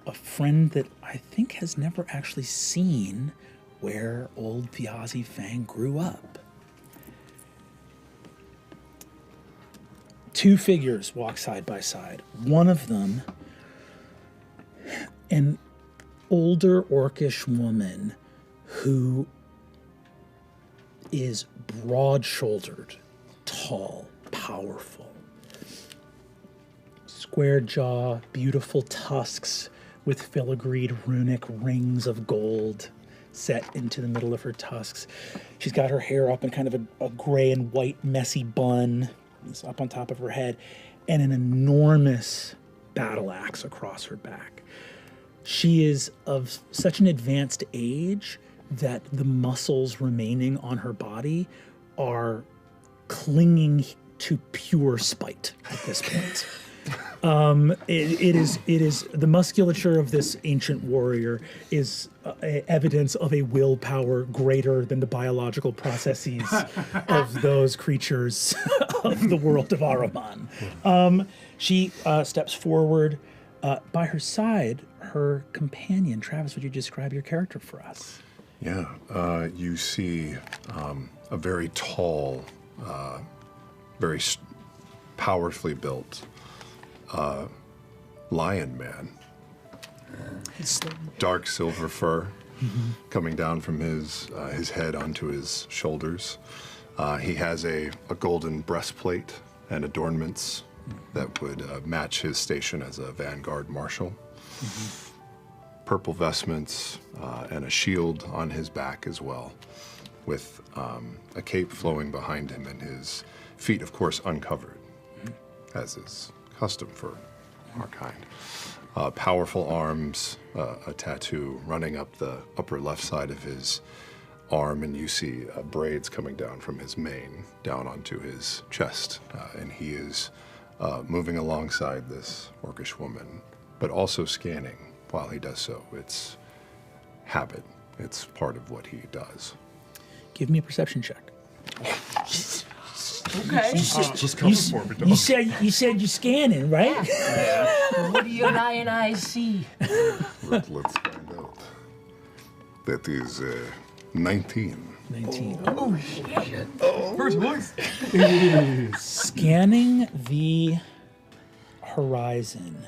a friend that I think has never actually seen where old Thiazi Fang grew up. Two figures walk side by side. One of them, an older orcish woman who is broad-shouldered, tall, powerful. Square jaw, beautiful tusks with filigreed runic rings of gold set into the middle of her tusks. She's got her hair up in kind of a gray and white messy bun. It's up on top of her head, and an enormous battle axe across her back. She is of such an advanced age that the muscles remaining on her body are clinging to pure spite at this point. It is the musculature of this ancient warrior is evidence of a willpower greater than the biological processes of those creatures of the world of Araman. She steps forward. By her side, her companion. Travis, would you describe your character for us? Yeah, you see a very tall, very powerfully built lion man. Dark silver fur coming down from his head onto his shoulders. He has a golden breastplate and adornments that would match his station as a vanguard marshal. Purple vestments and a shield on his back as well, with a cape flowing behind him and his feet, of course, uncovered, as is custom for our kind. Powerful arms, a tattoo running up the upper left side of his arm, and you see braids coming down from his mane down onto his chest, and he is moving alongside this orcish woman, but also scanning while he does so. It's habit. It's part of what he does. Give me a perception check. Okay. Just coming for me, dog. You said you're scanning, right? What do your lion eyes see? Let's find out. That is 19. 19. Oh, shit. First voice. Scanning the horizon,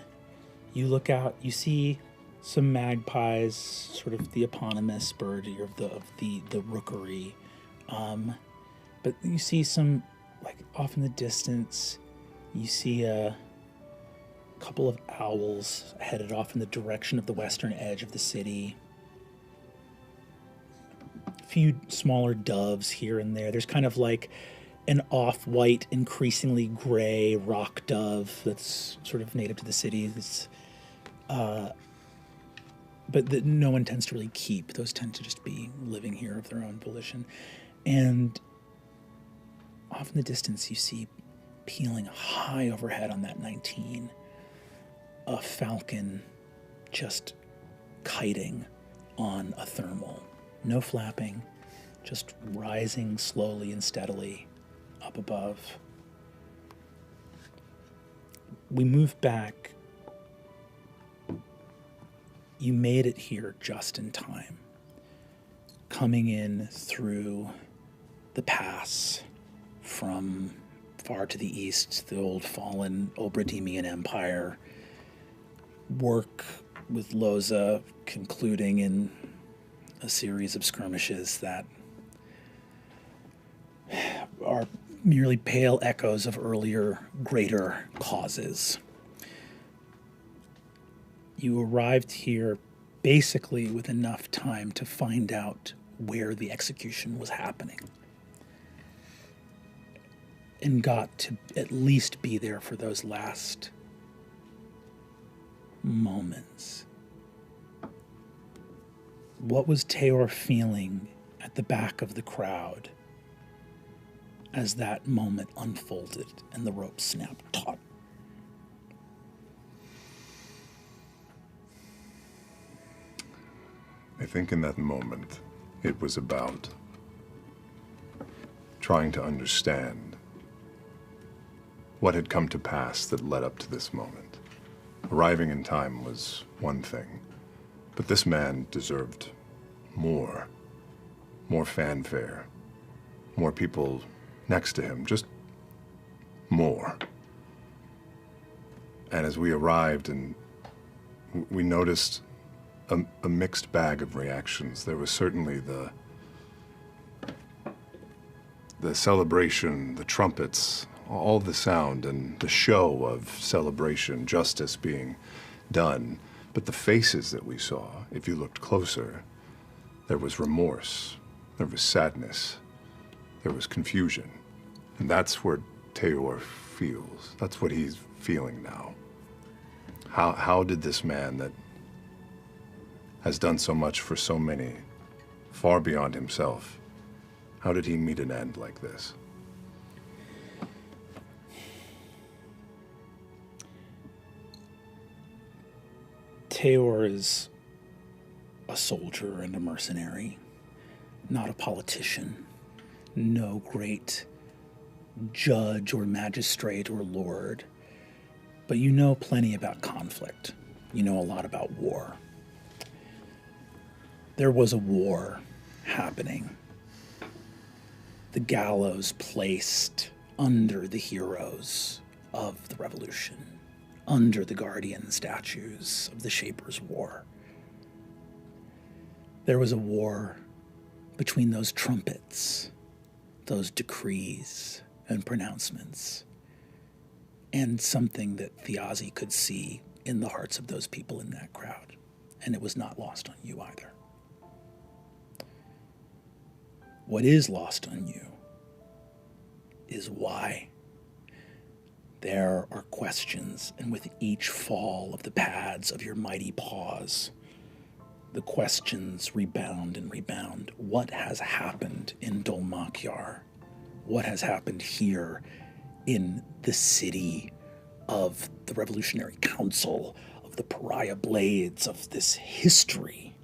you look out, you see some magpies, sort of the eponymous bird of the rookery. But you see some, like, off in the distance, you see a couple of owls headed off in the direction of the western edge of the city. A few smaller doves here and there. There's kind of like an off-white, increasingly gray rock dove that's sort of native to the city. It's, but that no one tends to really keep. Those tend to just be living here of their own volition. And off in the distance, you see peeling high overhead on that 19, a falcon just kiting on a thermal. No flapping, just rising slowly and steadily up above. We move back. You made it here just in time, coming in through the pass from far to the east, the old fallen Obradimian Empire, work with Loza concluding in a series of skirmishes that are merely pale echoes of earlier, greater causes. You arrived here basically with enough time to find out where the execution was happening, and got to at least be there for those last moments. What was Teor feeling at the back of the crowd as that moment unfolded and the rope snapped taut? I think in that moment, it was about trying to understand what had come to pass that led up to this moment. Arriving in time was one thing, but this man deserved more fanfare, more people next to him, just more. And as we arrived and we noticed a mixed bag of reactions. There was certainly the celebration, the trumpets, all the sound and the show of celebration, justice being done. But the faces that we saw, if you looked closer, there was remorse, there was sadness, there was confusion. And that's where Teor feels. That's what he's feeling now. How did this man that has done so much for so many, far beyond himself, how did he meet an end like this? Teor is a soldier and a mercenary, not a politician, no great judge or magistrate or lord. But you know plenty about conflict. You know a lot about war. There was a war happening. The gallows placed under the heroes of the revolution, under the guardian statues of the Shapers' War. There was a war between those trumpets, those decrees and pronouncements, and something that Thiazi could see in the hearts of those people in that crowd. And it was not lost on you either. What is lost on you is why. There are questions, and with each fall of the pads of your mighty paws, the questions rebound and rebound. What has happened in Dolmakyar? What has happened here in the city of the Revolutionary Council, of the Pariah Blades, of this history?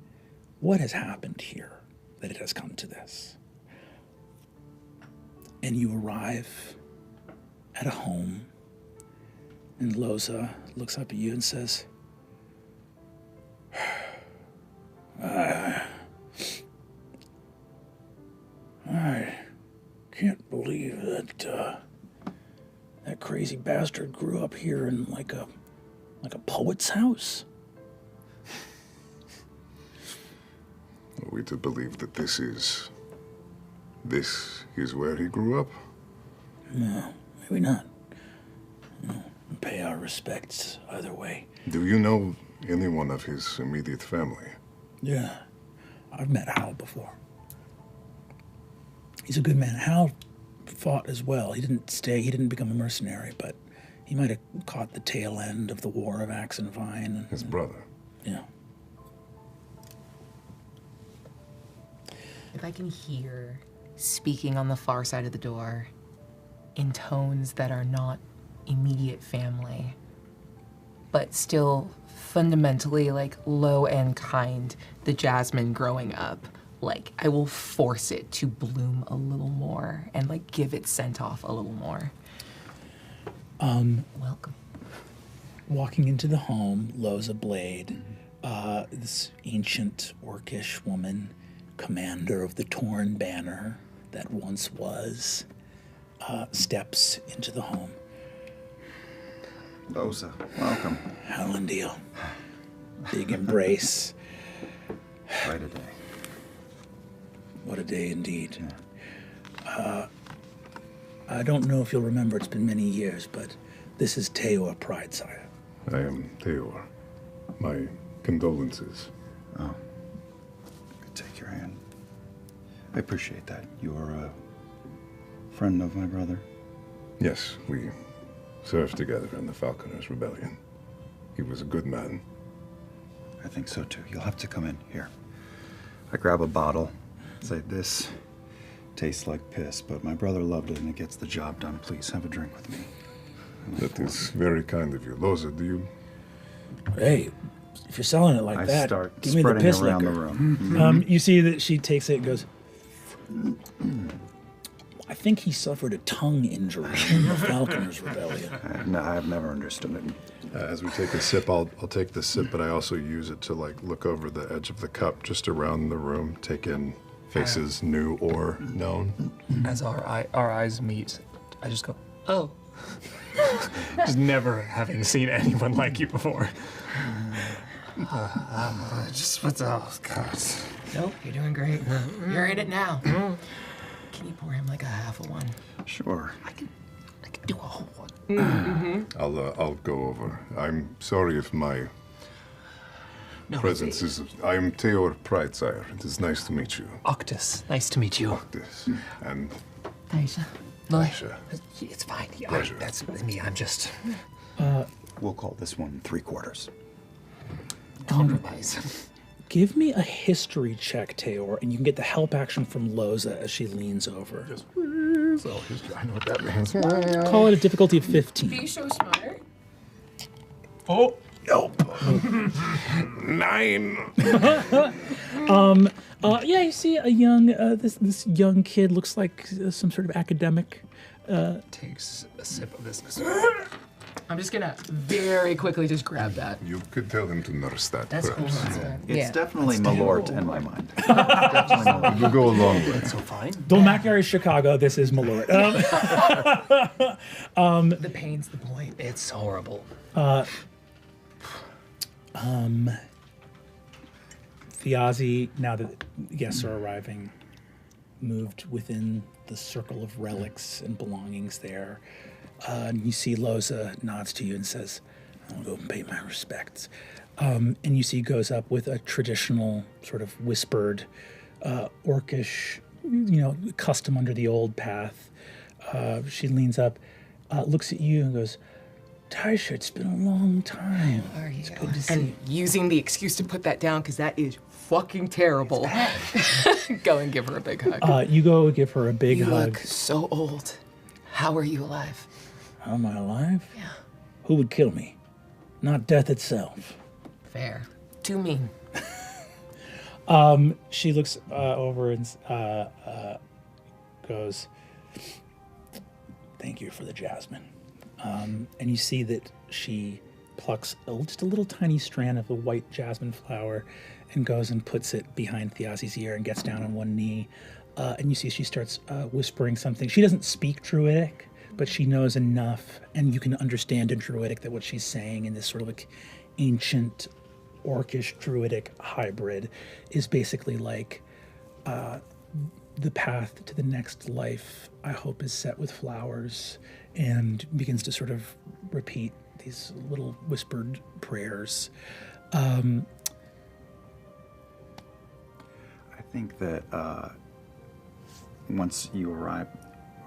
What has happened here that it has come to this? And you arrive at a home, and Loza looks up at you and says, that crazy bastard grew up here in like a poet's house? Are we to believe that this is where he grew up? No, maybe not. No, pay our respects either way. Do you know anyone of his immediate family? Yeah, I've met Hal before. He's a good man. Hal fought as well. He didn't become a mercenary, but he might have caught the tail end of the War of Axe and Vine. His brother? Yeah. If I can hear speaking on the far side of the door in tones that are not immediate family, but still fundamentally like low and kind, the jasmine growing up, like I will force it to bloom a little more and like give it scent off a little more. Welcome. Walking into the home, Loza Blade, this ancient orcish woman, commander of the torn banner that once was, steps into the home. Loza, welcome. Helen Deal. Big embrace. Quite a day. What a day indeed. I don't know if you'll remember, it's been many years, but this is Teor Pridesire. I am Teor. My condolences. Oh. Could take your hand. I appreciate that. You're a friend of my brother? Yes, we served together in the Falconers' Rebellion. He was a good man. I think so too. You'll have to come in. Here. I grab a bottle. Say, this tastes like piss, but my brother loved it and it gets the job done. Please have a drink with me. That is very kind of you. Loza, do you? Hey, if you're selling it like I that, start give me the spreading piss around liquor. the room. You see that she takes it and goes, I think he suffered a tongue injury in the Falconers' Rebellion. No, I've never understood it. As we take a sip, I'll take the sip, but I also use it to like look over the edge of the cup, just around the room, take in faces new or known. As our eyes meet, I just go, oh. Just never having seen anyone like you before. Just what's else, God. Nope, you're doing great. You're in it now. Can you pour him like a half of one? Sure. I can do a whole one. I'll go over. I'm sorry if my presence is. I'm Teor Pridesire. It is nice to meet you. Octus, nice to meet you. Octus. And Taisha. Taisha. It's fine. Pleasure. That's me. I'm just. We'll call this one 3/4. Compromise. Give me a history check, Teor, and you can get the help action from Loza as she leans over. Yes, please. Oh, history. I know what that means. Call it a difficulty of 15. Be so smart. Oh, nope. 9. Yeah, you see a young, this young kid looks like some sort of academic. Takes a sip of this. I'm just gonna very quickly just grab that. You could tell him to nurse that. That's cool. perhaps. That's fine. It's definitely Malort in my mind. Definitely Malort. We'll go along with it. So fine. Dolmacary, Chicago, this is Malort. The pain's the point. It's horrible. Thiazi, now that guests are arriving, moved within the circle of relics and belongings there. And you see Loza nods to you and says, I'll go and pay my respects. And you see goes up with a traditional sort of whispered, orcish, custom under the old path. She leans up, looks at you and goes, Taisha, it's been a long time. How are you? It's good to see And using the excuse to put that down because that is fucking terrible. Go and give her a big hug. you go give her a big You hug. look so old. How are you alive? How am I alive? Yeah. Who would kill me? Not death itself. Fair. Too mean. She looks over and goes, thank you for the jasmine. And you see that she plucks just a little tiny strand of the white jasmine flower and goes and puts it behind Thiazi's ear and gets down on one knee, and you see she starts whispering something. She doesn't speak Druidic, but she knows enough, and you can understand in Druidic that what she's saying in this sort of like ancient orcish Druidic hybrid is basically like, the path to the next life, I hope, is set with flowers, and begins to sort of repeat these little whispered prayers. I think that once you arrive,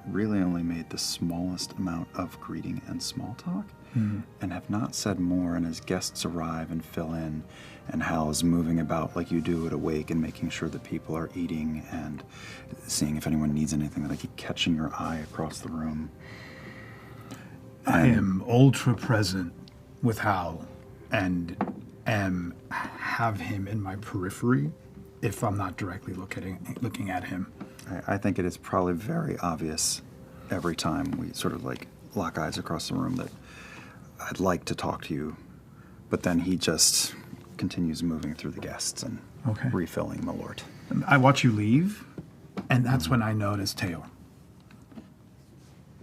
really only made the smallest amount of greeting and small talk, and have not said more. And as guests arrive and fill in, and Hal is moving about like you do at Awake and making sure that people are eating and seeing if anyone needs anything, that I keep catching your eye across the room. I am ultra present with Hal and have him in my periphery if I'm not directly looking at him. I think it is probably very obvious every time we sort of like lock eyes across the room that I'd like to talk to you, but then he just continues moving through the guests and refilling Malort. I watch you leave, and that's when I notice Taylor.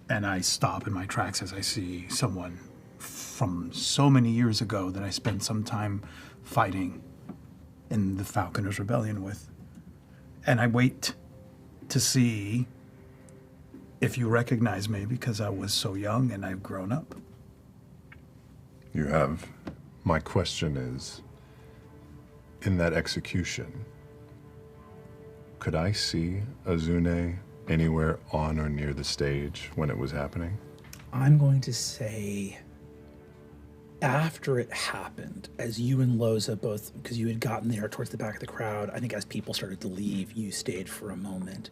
And I stop in my tracks as I see someone from so many years ago that I spent some time fighting in the Falconers Rebellion with. And I wait to see if you recognize me because I was so young and I've grown up. You have. My question is, in that execution, could I see Azune anywhere on or near the stage when it was happening? I'm going to say after it happened, as you and Loza both, because you had gotten there towards the back of the crowd, I think as people started to leave, you stayed for a moment.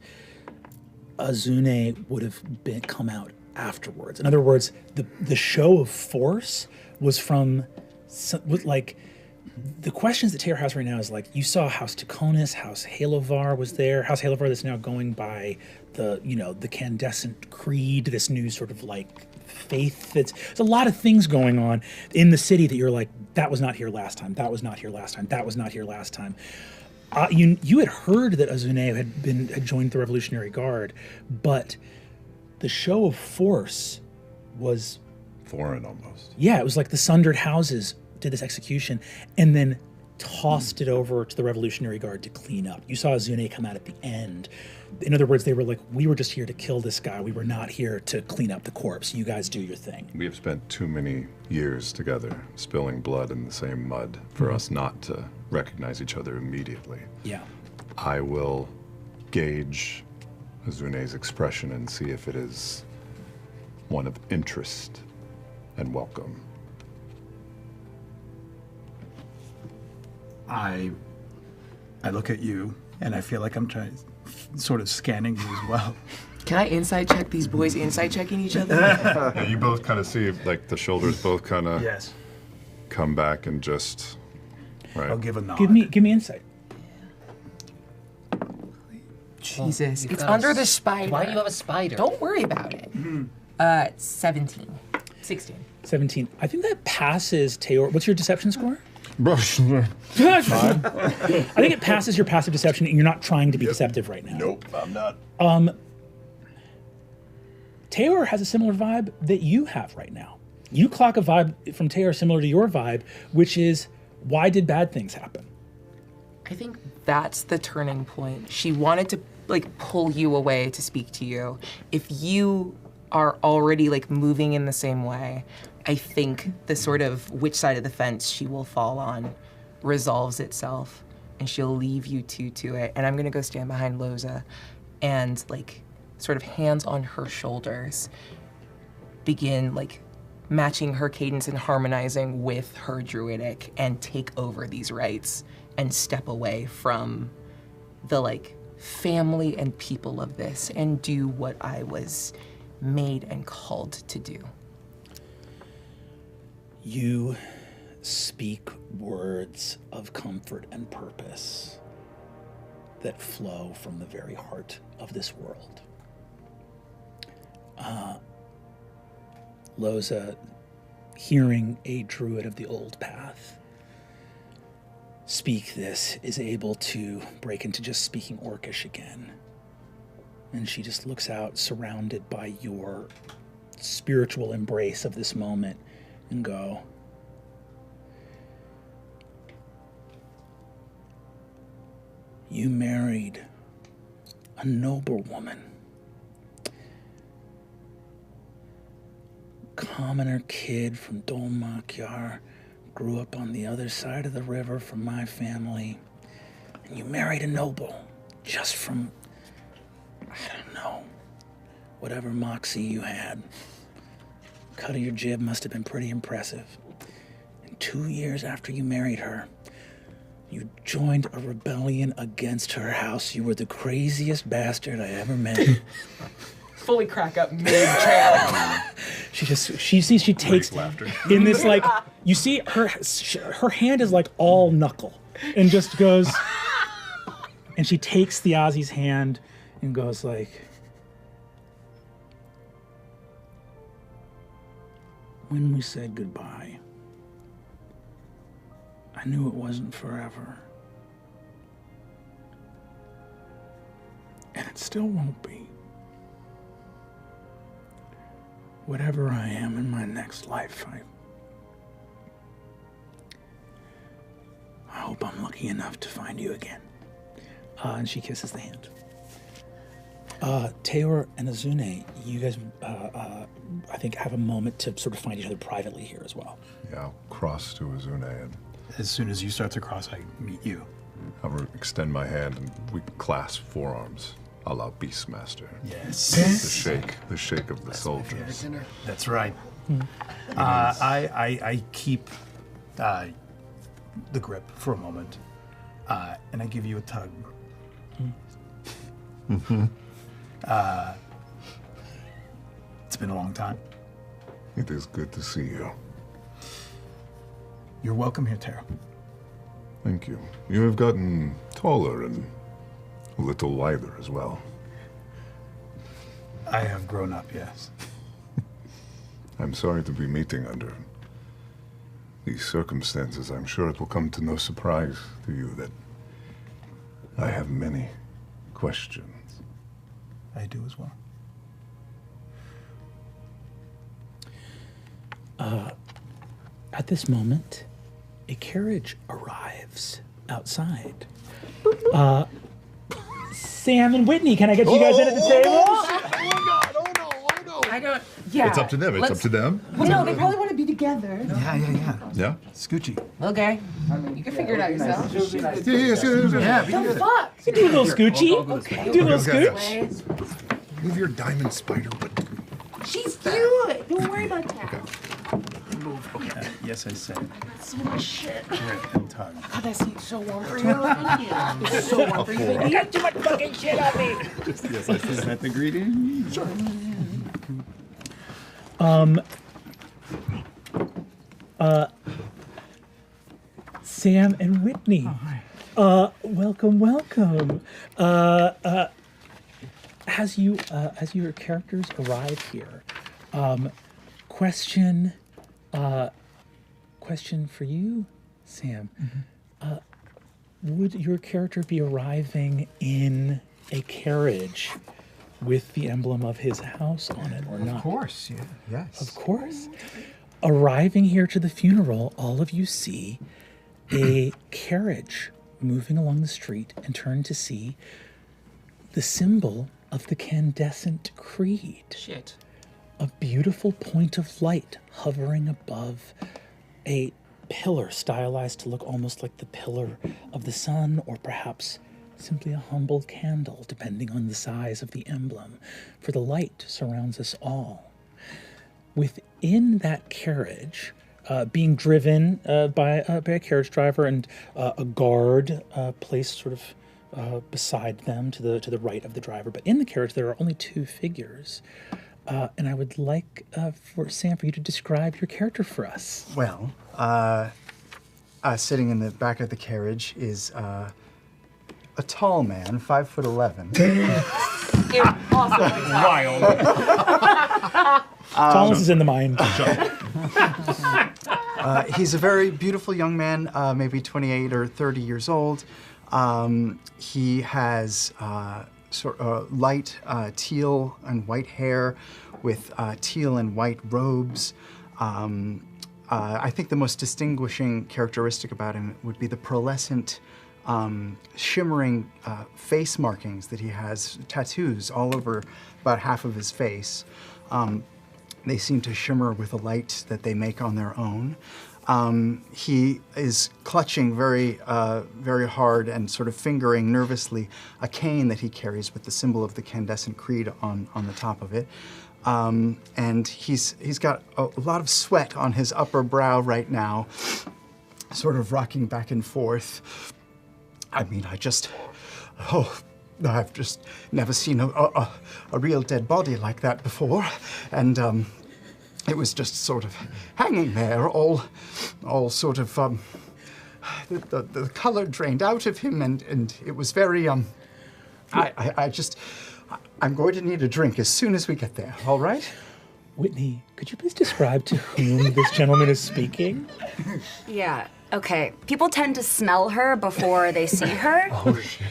Azune would have come out afterwards. In other words, the show of force was from, like, the questions that Taylor has right now is like, you saw House Taconis, House Halovar was there, House Halovar that's now going by the Candescent Creed, this new sort of like faith. There's a lot of things going on in the city that you're like, that was not here last time, that was not here last time, that was not here last time. You had heard that Azune had joined the Revolutionary Guard, but the show of force was foreign almost. Yeah, it was like the Sundered Houses did this execution and then tossed it over to the Revolutionary Guard to clean up. You saw Azune come out at the end. In other words, they were like, we were just here to kill this guy. We were not here to clean up the corpse. You guys do your thing. We have spent too many years together, spilling blood in the same mud for us not to recognize each other immediately. Yeah. I will gauge Azune's expression and see if it is one of interest and welcome. I look at you, and I feel like I'm sort of scanning you as well. Can I insight check these boys insight checking each other? Yeah, you both kind of see, like, the shoulders both kind of come back and just, right. I'll give a nod. Give me insight. Jesus, it's under the spider. Why do you have a spider? Don't worry about it. 17. 16. 17. I think that passes Taylor. What's your deception score? I think it passes your passive deception, and you're not trying to be deceptive right now. Nope, I'm not. Taylor has a similar vibe that you have right now. You clock a vibe from Taylor similar to your vibe, which is, why did bad things happen? I think that's the turning point. She wanted to, like, pull you away to speak to you. If you are already, like, moving in the same way, I think the sort of which side of the fence she will fall on resolves itself, and she'll leave you two to it. And I'm gonna go stand behind Loza and, like, sort of hands on her shoulders, begin, like, matching her cadence and harmonizing with her druidic, and take over these rites and step away from the, like, family and people of this and do what I was made and called to do. You speak words of comfort and purpose that flow from the very heart of this world. Loza, hearing a druid of the old path speak this, is able to break into just speaking Orcish again. And she just looks out, surrounded by your spiritual embrace of this moment, and go, "You married a noble woman. Commoner kid from Dolmakyar, grew up on the other side of the river from my family. And you married a noble just from, I don't know, whatever moxie you had. Cut of your jib must have been pretty impressive. And 2 years after you married her, you joined a rebellion against her house. You were the craziest bastard I ever met." Fully crack up mid-chair. She takes in this, like, you see her hand is like all knuckle and just goes, and she takes the Ozzy's hand and goes like, "When we said goodbye, I knew it wasn't forever. And it still won't be. Whatever I am in my next life, I hope I'm lucky enough to find you again." And she kisses the hand. Teor and Azune, you guys, I think, have a moment to sort of find each other privately here as well. Yeah, I'll cross to Azune and... As soon as you start to cross, I meet you. I'll extend my hand and we clasp forearms, a la Beastmaster. Yes. The shake of the soldiers. That's right. I keep the grip for a moment, and I give you a tug. It's been a long time. It is good to see you. You're welcome here, Tara. Thank you. You have gotten taller and a little lither as well. I have grown up, yes. I'm sorry to be meeting under these circumstances. I'm sure it will come to no surprise to you that I have many questions. I do as well. At this moment, a carriage arrives outside. Sam and Whitney, can I get you guys in at the table? I don't. Yeah. It's up to them. It's up to them. Well, no, they probably want to be together. Yeah? Scoochie. Okay. You can figure it out yourself. Yeah. The fuck? You do a little Scoochie. Okay. Do a little Scooch. Move your diamond spider, but... She's cute. Don't worry about that. Yes, I said. I got so much shit. Grip and tug. God, that seat's so warm for you. It's so warm for you, baby. I got too much fucking shit on me. Yes, I said. Is that the greeting? Sure. Sam and Whitney. Oh, hi. Welcome. As your characters arrive here, question for you, Sam. Would your character be arriving in a carriage with the emblem of his house on it or not? Of course, yeah. Yes. Of course. Arriving here to the funeral, all of you see a carriage moving along the street and turn to see the symbol of the Candescent Creed. Shit. A beautiful point of light hovering above a pillar stylized to look almost like the pillar of the sun, or perhaps simply a humble candle, depending on the size of the emblem, for the light surrounds us all. Within that carriage, being driven by a carriage driver and a guard placed sort of beside them to the right of the driver, but in the carriage there are only two figures. And I would like for Sam, for you to describe your character for us. Well, sitting in the back of the carriage is a tall man, 5'11". Impossible. Wild. Tallness is in the mind. He's a very beautiful young man, maybe 28 or 30 years old. He has light teal and white hair with teal and white robes. I think the most distinguishing characteristic about him would be the pearlescent, shimmering face markings that he has, tattoos all over about half of his face. They seem to shimmer with the light that they make on their own. He is clutching very hard and sort of fingering nervously a cane that he carries with the symbol of the Candescent Creed on the top of it. And he's got a lot of sweat on his upper brow right now, sort of rocking back and forth. I mean, I've just never seen a real dead body like that before. And it was just sort of hanging there, all sort of, the color drained out of him, and it was very, I'm going to need a drink as soon as we get there, all right? Whitney, could you please describe to whom this gentleman is speaking? Yeah, okay. People tend to smell her before they see her. Oh, shit.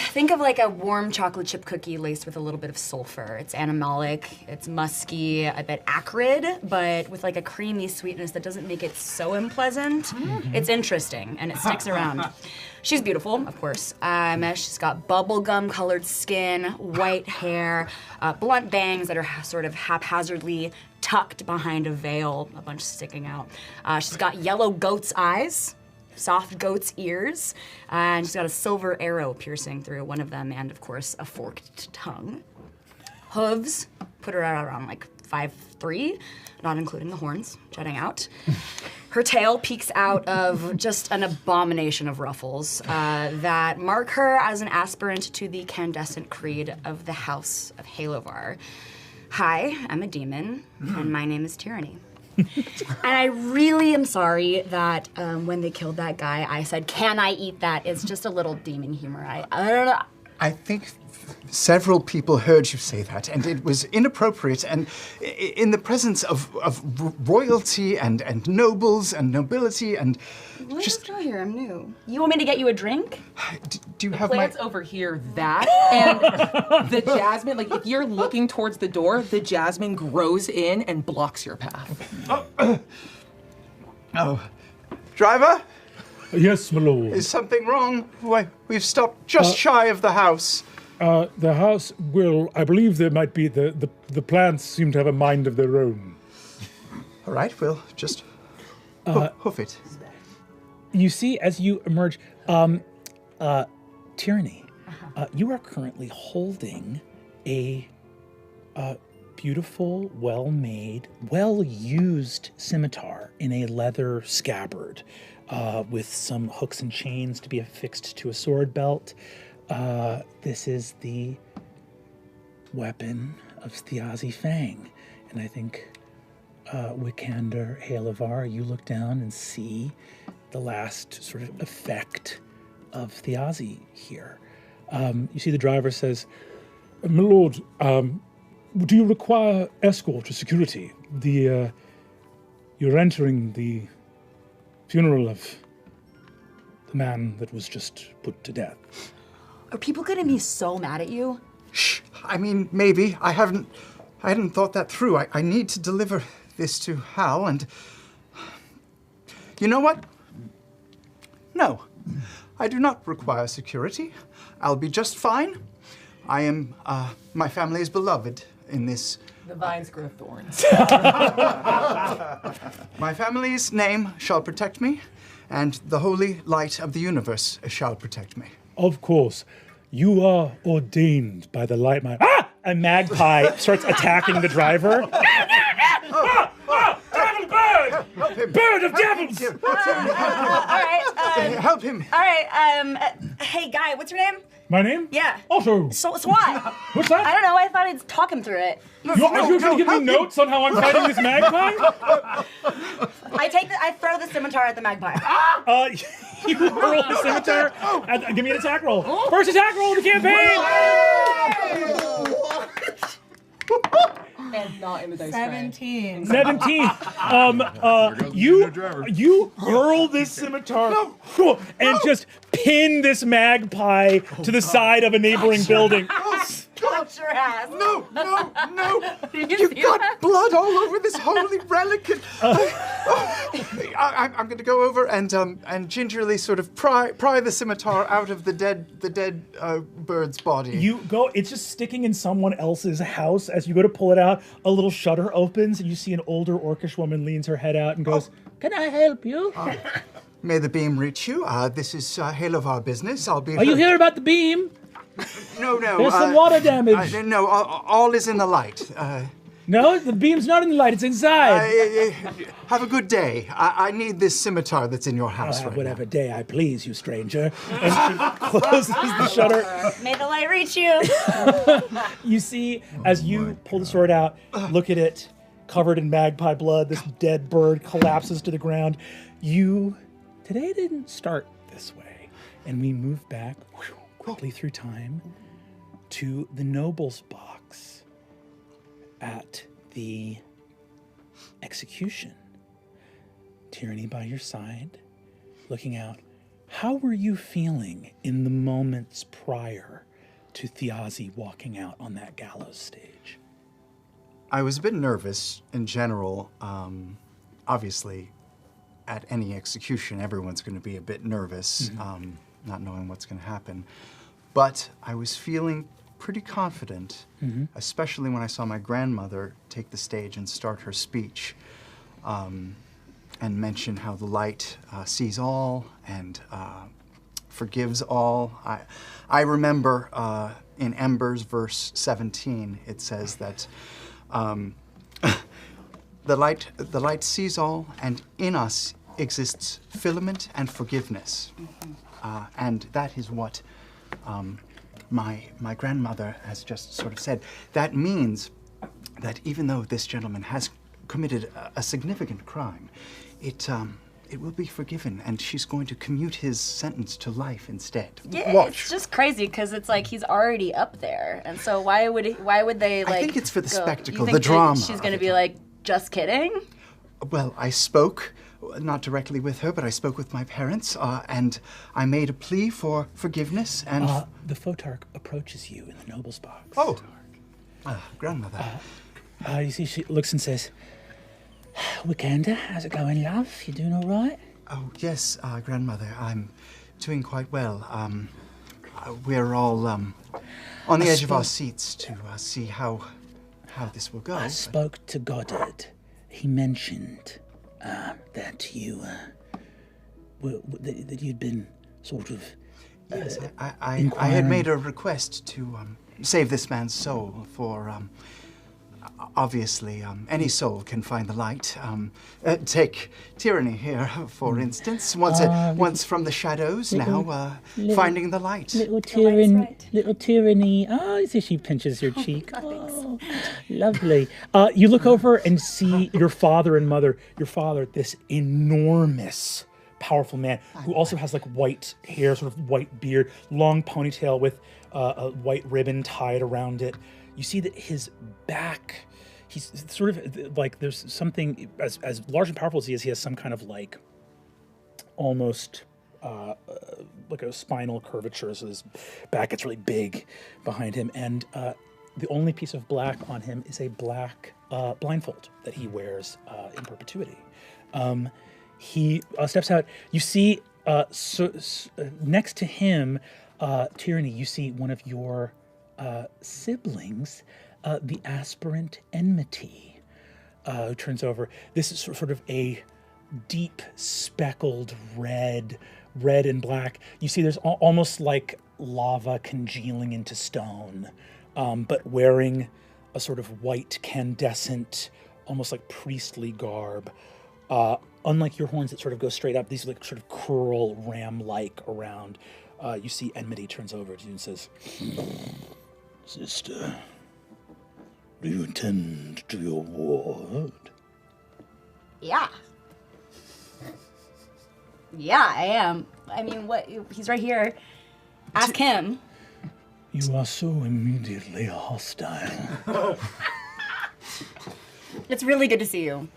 Think of like a warm chocolate chip cookie laced with a little bit of sulfur. It's animalic, it's musky, a bit acrid, but with like a creamy sweetness that doesn't make it so unpleasant. It's interesting, and it sticks around. She's beautiful, of course. She's got bubblegum colored skin, white hair, blunt bangs that are sort of haphazardly tucked behind a veil, a bunch sticking out. She's got yellow goat's eyes, soft goat's ears, and she's got a silver arrow piercing through one of them, and of course, a forked tongue. Hooves, put her at around like 5'3", not including the horns jutting out. Her tail peeks out of just an abomination of ruffles that mark her as an aspirant to the Candescent Creed of the House of Halovar. Hi, I'm a demon, and my name is Tyranny. And I really am sorry that when they killed that guy, I said, "Can I eat that?" It's just a little demon humor. I don't know. I think several people heard you say that, and it was inappropriate, and in the presence of royalty and nobles and nobility and Let's go here, I'm new. You want me to get you a drink? Do you The have plant's over here, that, and the jasmine, like if you're looking towards the door, the jasmine grows in and blocks your path. Oh. Driver? Yes, my lord. Is something wrong? Why, we've stopped just shy of the house. The house will, I believe there might be, the plants seem to have a mind of their own. All right, we'll just hoof it. You see, as you emerge, Tyranny, you are currently holding a beautiful, well-made, well-used scimitar in a leather scabbard with some hooks and chains to be affixed to a sword belt. This is the weapon of Thiazi Fang, and I think Wikander Halavar, you look down and see the last sort of effect of Thiazi here. You see the driver says, "My lord, do you require escort or security? You're entering the funeral of the man that was just put to death." Are people gonna be so mad at you? Shh, I mean, maybe. I hadn't thought that through. I need to deliver this to Hal, and you know what? No, I do not require security. I'll be just fine. I am, my family is beloved in this. The vines grow thorns. My family's name shall protect me, and the holy light of the universe shall protect me. Of course. You are ordained by the light. A magpie starts attacking the driver. Devil bird! Help him! Bird of devils! All right. Help him! All right. Hey, guy, what's your name? My name? Yeah. Otto. So what? What's that? I don't know. I thought I'd talk him through it. Are you going to give me notes on how I'm fighting this magpie? I throw the scimitar at the magpie. You hurl the scimitar. Give me an attack roll. First attack roll of the campaign. And not in the dice 17. 17. You hurl this scimitar and just pin this magpie to the side of a neighboring building. Punch your ass. No. You've got blood all over this holy relic. I'm going to go over and gingerly sort of pry the scimitar out of the dead bird's body. You go. It's just sticking in someone else's house. As you go to pull it out, a little shutter opens, and you see an older orcish woman leans her head out and goes, "Can I help you?" May the beam reach you. This is hail of our business. I'll be. Are you here about the beam? No. There's some water damage. No, all is in the light. No, the beam's not in the light. It's inside. Have a good day. I need this scimitar that's in your house right whatever day I please, you stranger. And she closes the shutter. May the light reach you. You see, as you pull the sword out, look at it, covered in magpie blood, this dead bird collapses to the ground. Today didn't start this way. And we move back quickly through time to the noble's box at the execution. Tyranny by your side, looking out. How were you feeling in the moments prior to Thiazi walking out on that gallows stage? I was a bit nervous in general. Obviously, at any execution, everyone's going to be a bit nervous, not knowing what's going to happen. But I was feeling pretty confident, especially when I saw my grandmother take the stage and start her speech and mention how the light sees all and forgives all. I remember in Embers, verse 17, it says that the light sees all, and in us exists filament and forgiveness. And that is what my grandmother has just sort of said. That means that even though this gentleman has committed a significant crime, it will be forgiven, and she's going to commute his sentence to life instead. Yeah, Watch. it's just crazy because it's like he's already up there, and so why would they like? I think it's for the spectacle, you the think drama. She's going to be like, just kidding. Well, I spoke, not directly with her, but I spoke with my parents, and I made a plea for forgiveness and... the Photarch approaches you in the noble's box. Oh, grandmother. You see, she looks and says, "Wakanda, how's it going, love? You doing all right?" Oh, yes, grandmother, I'm doing quite well. We're all on the edge of our seats to see how this will go. I spoke to Goddard. He mentioned that that you'd been sort of. Yes, I had made a request to save this man's soul for. Obviously, any soul can find the light. Take Tyranny here, for instance. Once from the shadows, now finding the light. Little Tyranny. Oh, you see she pinches your cheek. Oh, lovely. You look over and see your father and mother. Your father, this enormous, powerful man who also has like white hair, sort of white beard, long ponytail with a white ribbon tied around it. You see that his back, he's sort of like there's something, as large and powerful as he is, he has some kind of like almost like a spinal curvature. So his back gets really big behind him. And the only piece of black on him is a black blindfold that he wears in perpetuity. He steps out. You see next to him, Tyranny, you see one of your siblings, the aspirant Enmity, who turns over. This is sort of a deep speckled red and black. You see there's almost like lava congealing into stone, but wearing a sort of white candescent, almost like priestly garb. Unlike your horns that sort of go straight up, these like sort of curl ram-like around. You see Enmity turns over to you and says, "Sister, do you attend to your ward?" Yeah. Yeah, I am. I mean, what? He's right here. Ask him. You are so immediately hostile. It's really good to see you.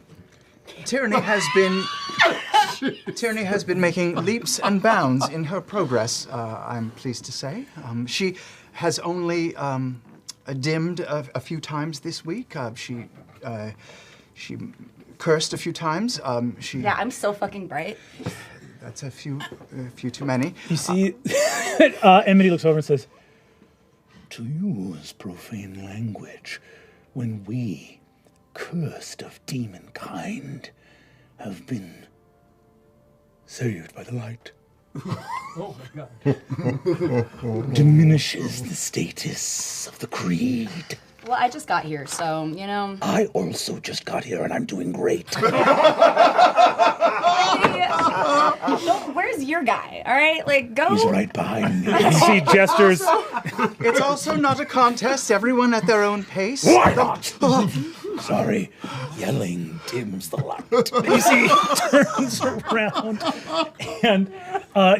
Tyranny has been making leaps and bounds in her progress, I'm pleased to say. She has only dimmed a few times this week. She cursed a few times. Yeah, I'm so fucking bright. That's a few too many. You see, Amity looks over and says, "To use profane language when we, cursed of demon kind, have been saved by the light." Oh my God. Diminishes the status of the creed. Well, I just got here, so, you know. I also just got here and I'm doing great. Where's your guy, all right? Like, go. He's right behind me. You see gestures. It's also not a contest. Everyone at their own pace. Why not? Sorry, yelling dims the light. You see, he turns around, and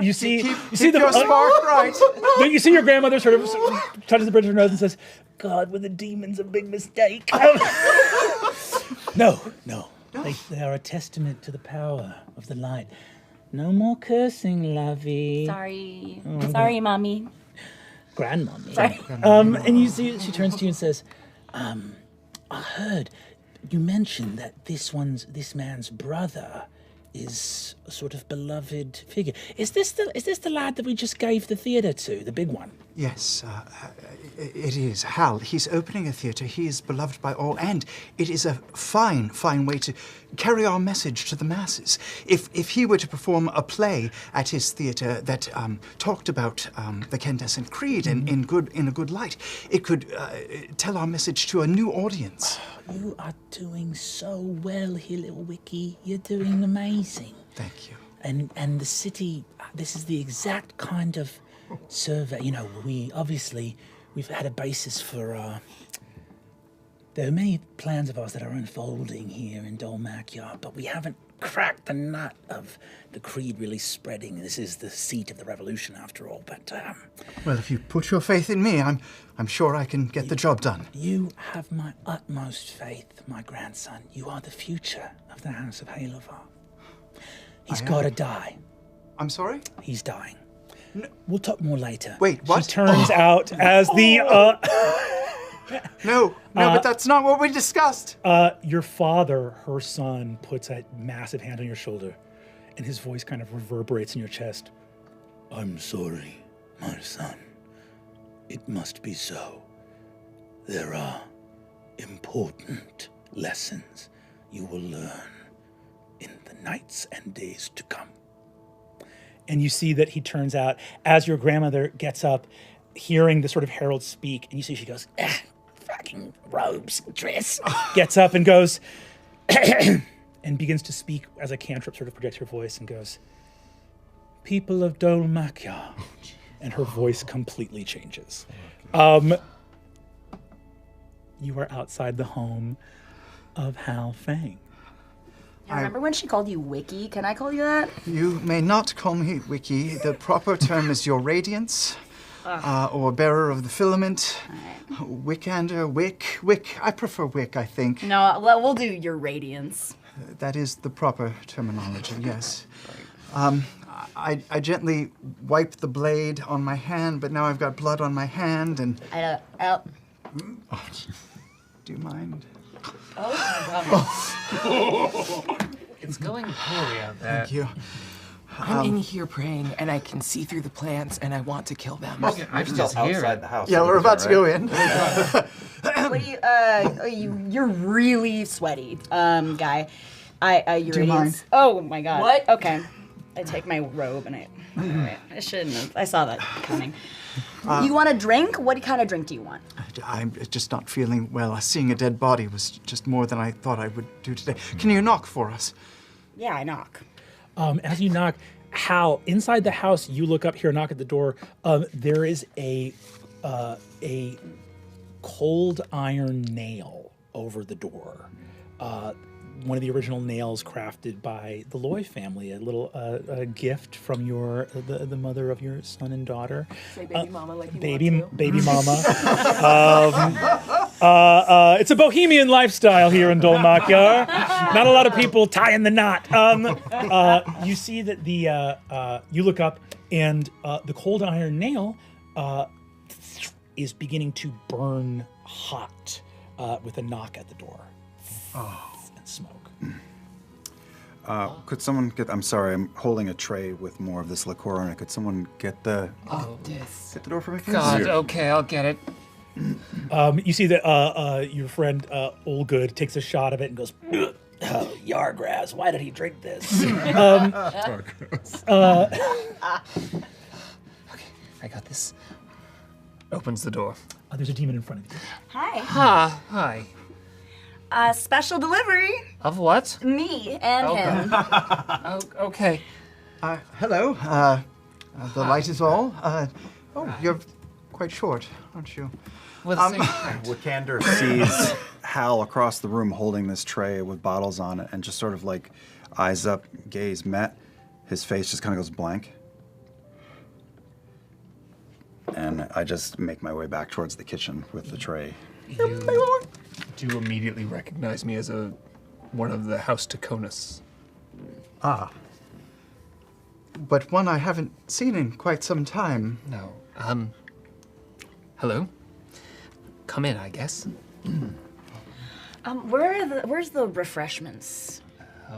you see your spark bright. You see your grandmother sort of touches the bridge of her nose and says, "God, were the demons a big mistake?" No. They are a testament to the power of the light. No more cursing, lovey. Sorry. Oh, Sorry, Mommy. Grandmommy. Sorry. And you see, she turns to you and says, I heard you mentioned that this man's brother is a sort of beloved figure. Is this the lad that we just gave the theatre to, the big one? Yes, it is. Hal, he's opening a theatre. He is beloved by all, and it is a fine way to carry our message to the masses. If he were to perform a play at his theatre that talked about the Candescent Creed in a good light, it could tell our message to a new audience. You are doing so well here, little Wiki. You're doing amazing. Thank you. And the city, this is the exact kind of survey. You know, we've had a basis for, there are many plans of ours that are unfolding here in Dolmakyard, but we haven't cracked the nut of the creed really spreading. This is the seat of the revolution, after all, but... Well, if you put your faith in me, I'm sure I can get the job done. You have my utmost faith, my grandson. You are the future of the House of Halovar. He's got to die. I'm sorry? He's dying. No. We'll talk more later. Wait, what? She turns out as the... No, but that's not what we discussed. Your father, her son, puts a massive hand on your shoulder, and his voice kind of reverberates in your chest. I'm sorry, my son. It must be so. There are important lessons you will learn in the nights and days to come. And you see that he turns out, as your grandmother gets up, hearing the sort of herald speak, and you see she goes, fucking robes, dress, gets up and goes, and begins to speak as a cantrip sort of projects her voice and goes, people of Dolmakyard. And her voice completely changes. You are outside the home of Hal Fang. I remember when she called you Wiki? Can I call you that? You may not call me Wiki. The proper term is your radiance, or bearer of the filament. Right. Wickander, Wick. I prefer Wick, I think. No, we'll do your radiance. That is the proper terminology, yes. I gently wipe the blade on my hand, but now I've got blood on my hand, and... Do you mind? Oh, my God. It's going poorly out there. Thank you. I'm in here praying, and I can see through the plants, and I want to kill them. I'm just outside the house. Yeah, we're about to go in. You're really sweaty, guy. Your Do you mind? Oh my God. What? Okay. I take my robe and I shouldn't have. I saw that coming. You want a drink? What kind of drink do you want? I'm just not feeling well. Seeing a dead body was just more than I thought I would do today. Can you knock for us? Yeah, I knock. As you knock, Hal, inside the house, you look up here, knock at the door. There is a cold iron nail over the door. One of the original nails crafted by the Loy family, a little gift from the mother of your son and daughter. Say baby mama like you baby want to. Baby mama. It's a bohemian lifestyle here in Dolmakyar. Not a lot of people tying the knot. You see that you look up and the cold iron nail is beginning to burn hot with a knock at the door. And smoke. Could someone get? I'm sorry, I'm holding a tray with more of this liqueur on it. Could someone get the? Yes. Get the door for me, please. God, okay, I'll get it. You see that your friend Olgood takes a shot of it and goes, Yargraz, why did he drink this? Okay, I got this. Opens the door. There's a demon in front of you. Hi. Hi. Special delivery. Of what? Me and him. Okay. Hello. The light is all. You're quite short, aren't you? Wikander sees Hal across the room holding this tray with bottles on it and just sort of like eyes up, gaze met. His face just kind of goes blank. And I just make my way back towards the kitchen with the tray. Do you immediately recognize me as one of the House Taconis? But one I haven't seen in quite some time. No. Hello? Come in, I guess. Where's the refreshments?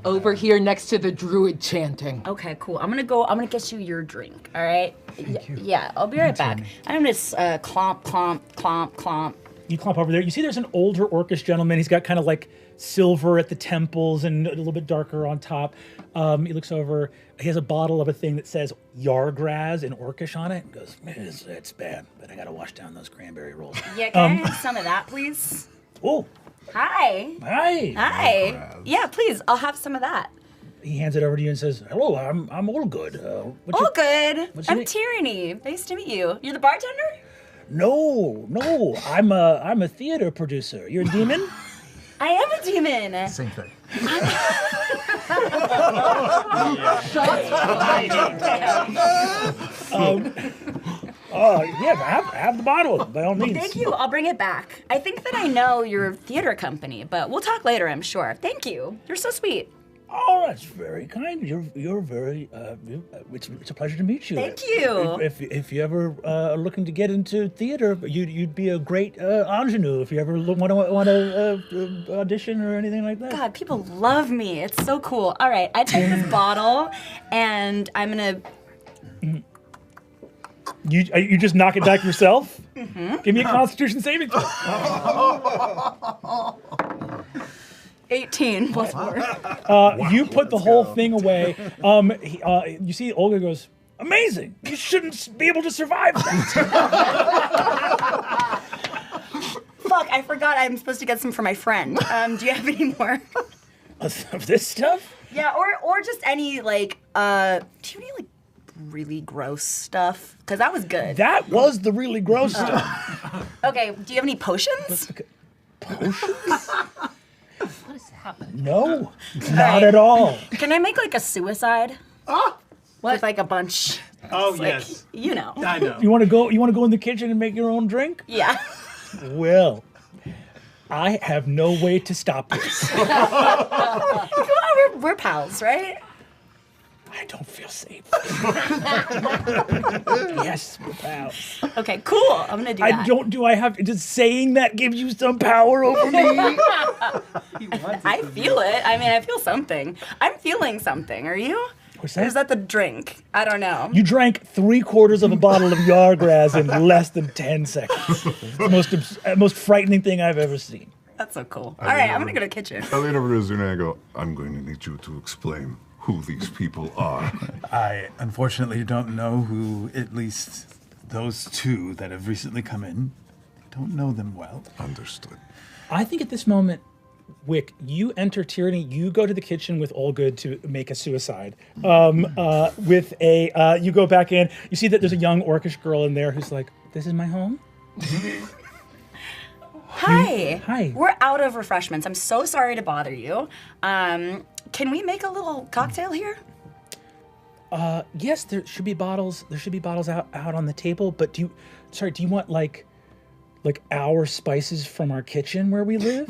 Over here next to the druid chanting. Okay, cool. I'm gonna get you your drink, all right? Thank you. Yeah, I'll be right back. I'm gonna clomp, clomp, clomp, clomp. You clomp over there. You see there's an older orcish gentleman. He's got kind of like silver at the temples and a little bit darker on top. He looks over. He has a bottle of a thing that says Yargraz in orcish on it and goes, it's bad, but I gotta wash down those cranberry rolls. Yeah, can I have some of that, please? Oh. Hi. Hi. Hi. Yeah, please. I'll have some of that. He hands it over to you and says, hello, I'm Olgood. All good. what's your I'm name? Tyranny. Nice to meet you. You're the bartender? No, I'm a theater producer. You're a demon? I am a demon. Same thing. Have the bottle, by all means. Thank you. I'll bring it back. I think that I know your theater company, but we'll talk later, I'm sure. Thank you. You're so sweet. Oh, that's very kind. You're very. It's a pleasure to meet you. Thank you. If you ever are looking to get into theater, you'd be a great ingenue. If you ever want to audition or anything like that. God, people love me. It's so cool. All right, I take this bottle, and I'm gonna. You just knock it back yourself? Mm-hmm. Give me a Constitution saving throw. 18 plus 4. You put the whole thing away. You see Olga goes, amazing. You shouldn't be able to survive that. Fuck, I forgot I'm supposed to get some for my friend. Do you have any more? Of this stuff? Yeah, or just any, like, do you have any, like, really gross stuff? Because that was good. That was the really gross stuff. Okay, do you have any potions? Potions? What is happening? No, not at all. Can I make, like, a suicide? What? With, like, a bunch. Oh, Like, yes. you know. I know. You want to go in the kitchen and make your own drink? Yeah. Well, I have no way to stop this. Come on, we're pals, right? I don't feel safe. Yes, we're pals. Okay, cool. I'm gonna do that. Do I have, just saying that gives you some power over me? I feel it. I mean, I feel something. I'm feeling something. Are you? What's Or is that the drink? I don't know. You drank 3/4 of a bottle of Yargraz in less than 10 seconds. The most frightening thing I've ever seen. That's so cool. All right, I'm gonna go to the kitchen. I lean over to Zuna and I go, I'm going to need you to explain who these people are. I unfortunately don't know who, at least those two that have recently come in. I don't know them well. Understood. I think at this moment, Wick, you enter Tyranny. You go to the kitchen with Olgood to make a suicide. You go back in. You see that there's a young orcish girl in there who's like, "This is my home." Hi. Hi. We're out of refreshments. I'm so sorry to bother you. Can we make a little cocktail here? Yes, there should be bottles. There should be bottles out on the table. But do you want like like our spices from our kitchen where we live?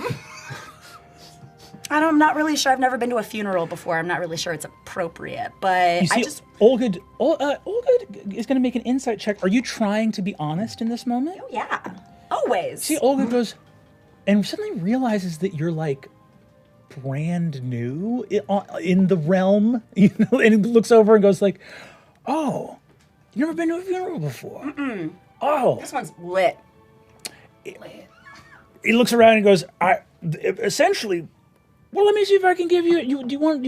I'm not really sure. I've never been to a funeral before. I'm not really sure it's appropriate, but You see, Olga is going to make an insight check. Are you trying to be honest in this moment? Oh, yeah. Always. See, Olga goes, and suddenly realizes that you're like brand new in the realm, you know, and looks over and goes like, oh, you never been to a funeral before? Mm-mm. Oh. This one's lit. He looks around and goes, essentially, well, let me see if I can give you. Do you want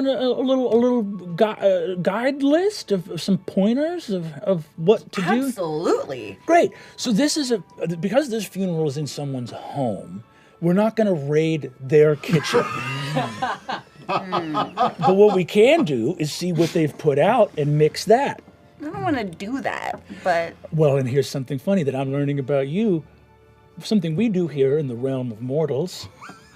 a little guide list of some pointers of what to do? Absolutely. Great. So this is because this funeral is in someone's home. We're not going to raid their kitchen. But what we can do is see what they've put out and mix that. I don't want to do that, but... Well, and here's something funny that I'm learning about you. Something we do here in the realm of mortals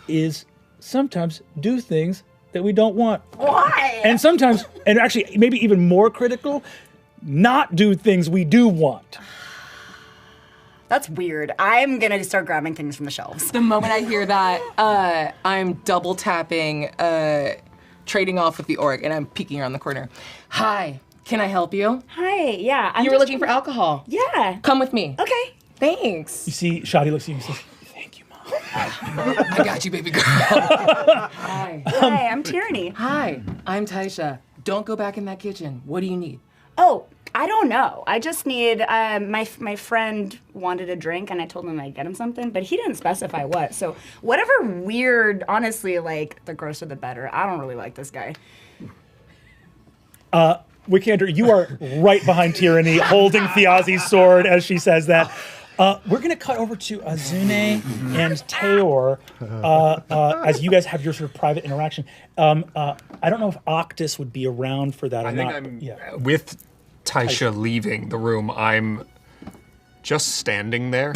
is sometimes do things that we don't want. Why? And sometimes, and actually maybe even more critical, not do things we do want. That's weird. I'm going to start grabbing things from the shelves. The moment I hear that, I'm double tapping, trading off with the orc, and I'm peeking around the corner. Hi, can I help you? Hi, yeah. You were looking for alcohol? Yeah. Come with me. Okay. Thanks. You see, Shadi looks at you and says, I got you, baby girl. Hi. Hi, I'm Tyranny. Hi, I'm Taisha. Don't go back in that kitchen. What do you need? Oh, I don't know. I just need, my friend wanted a drink and I told him I'd get him something, but he didn't specify what. So whatever weird, honestly, like, the grosser the better. I don't really like this guy. Wikander, you are right behind Tyranny, holding Thiazi's sword as she says that. We're going to cut over to Azune and Teor as you guys have your sort of private interaction. I don't know if Octus would be around for that or not. I think with Taisha leaving the room, I'm just standing there,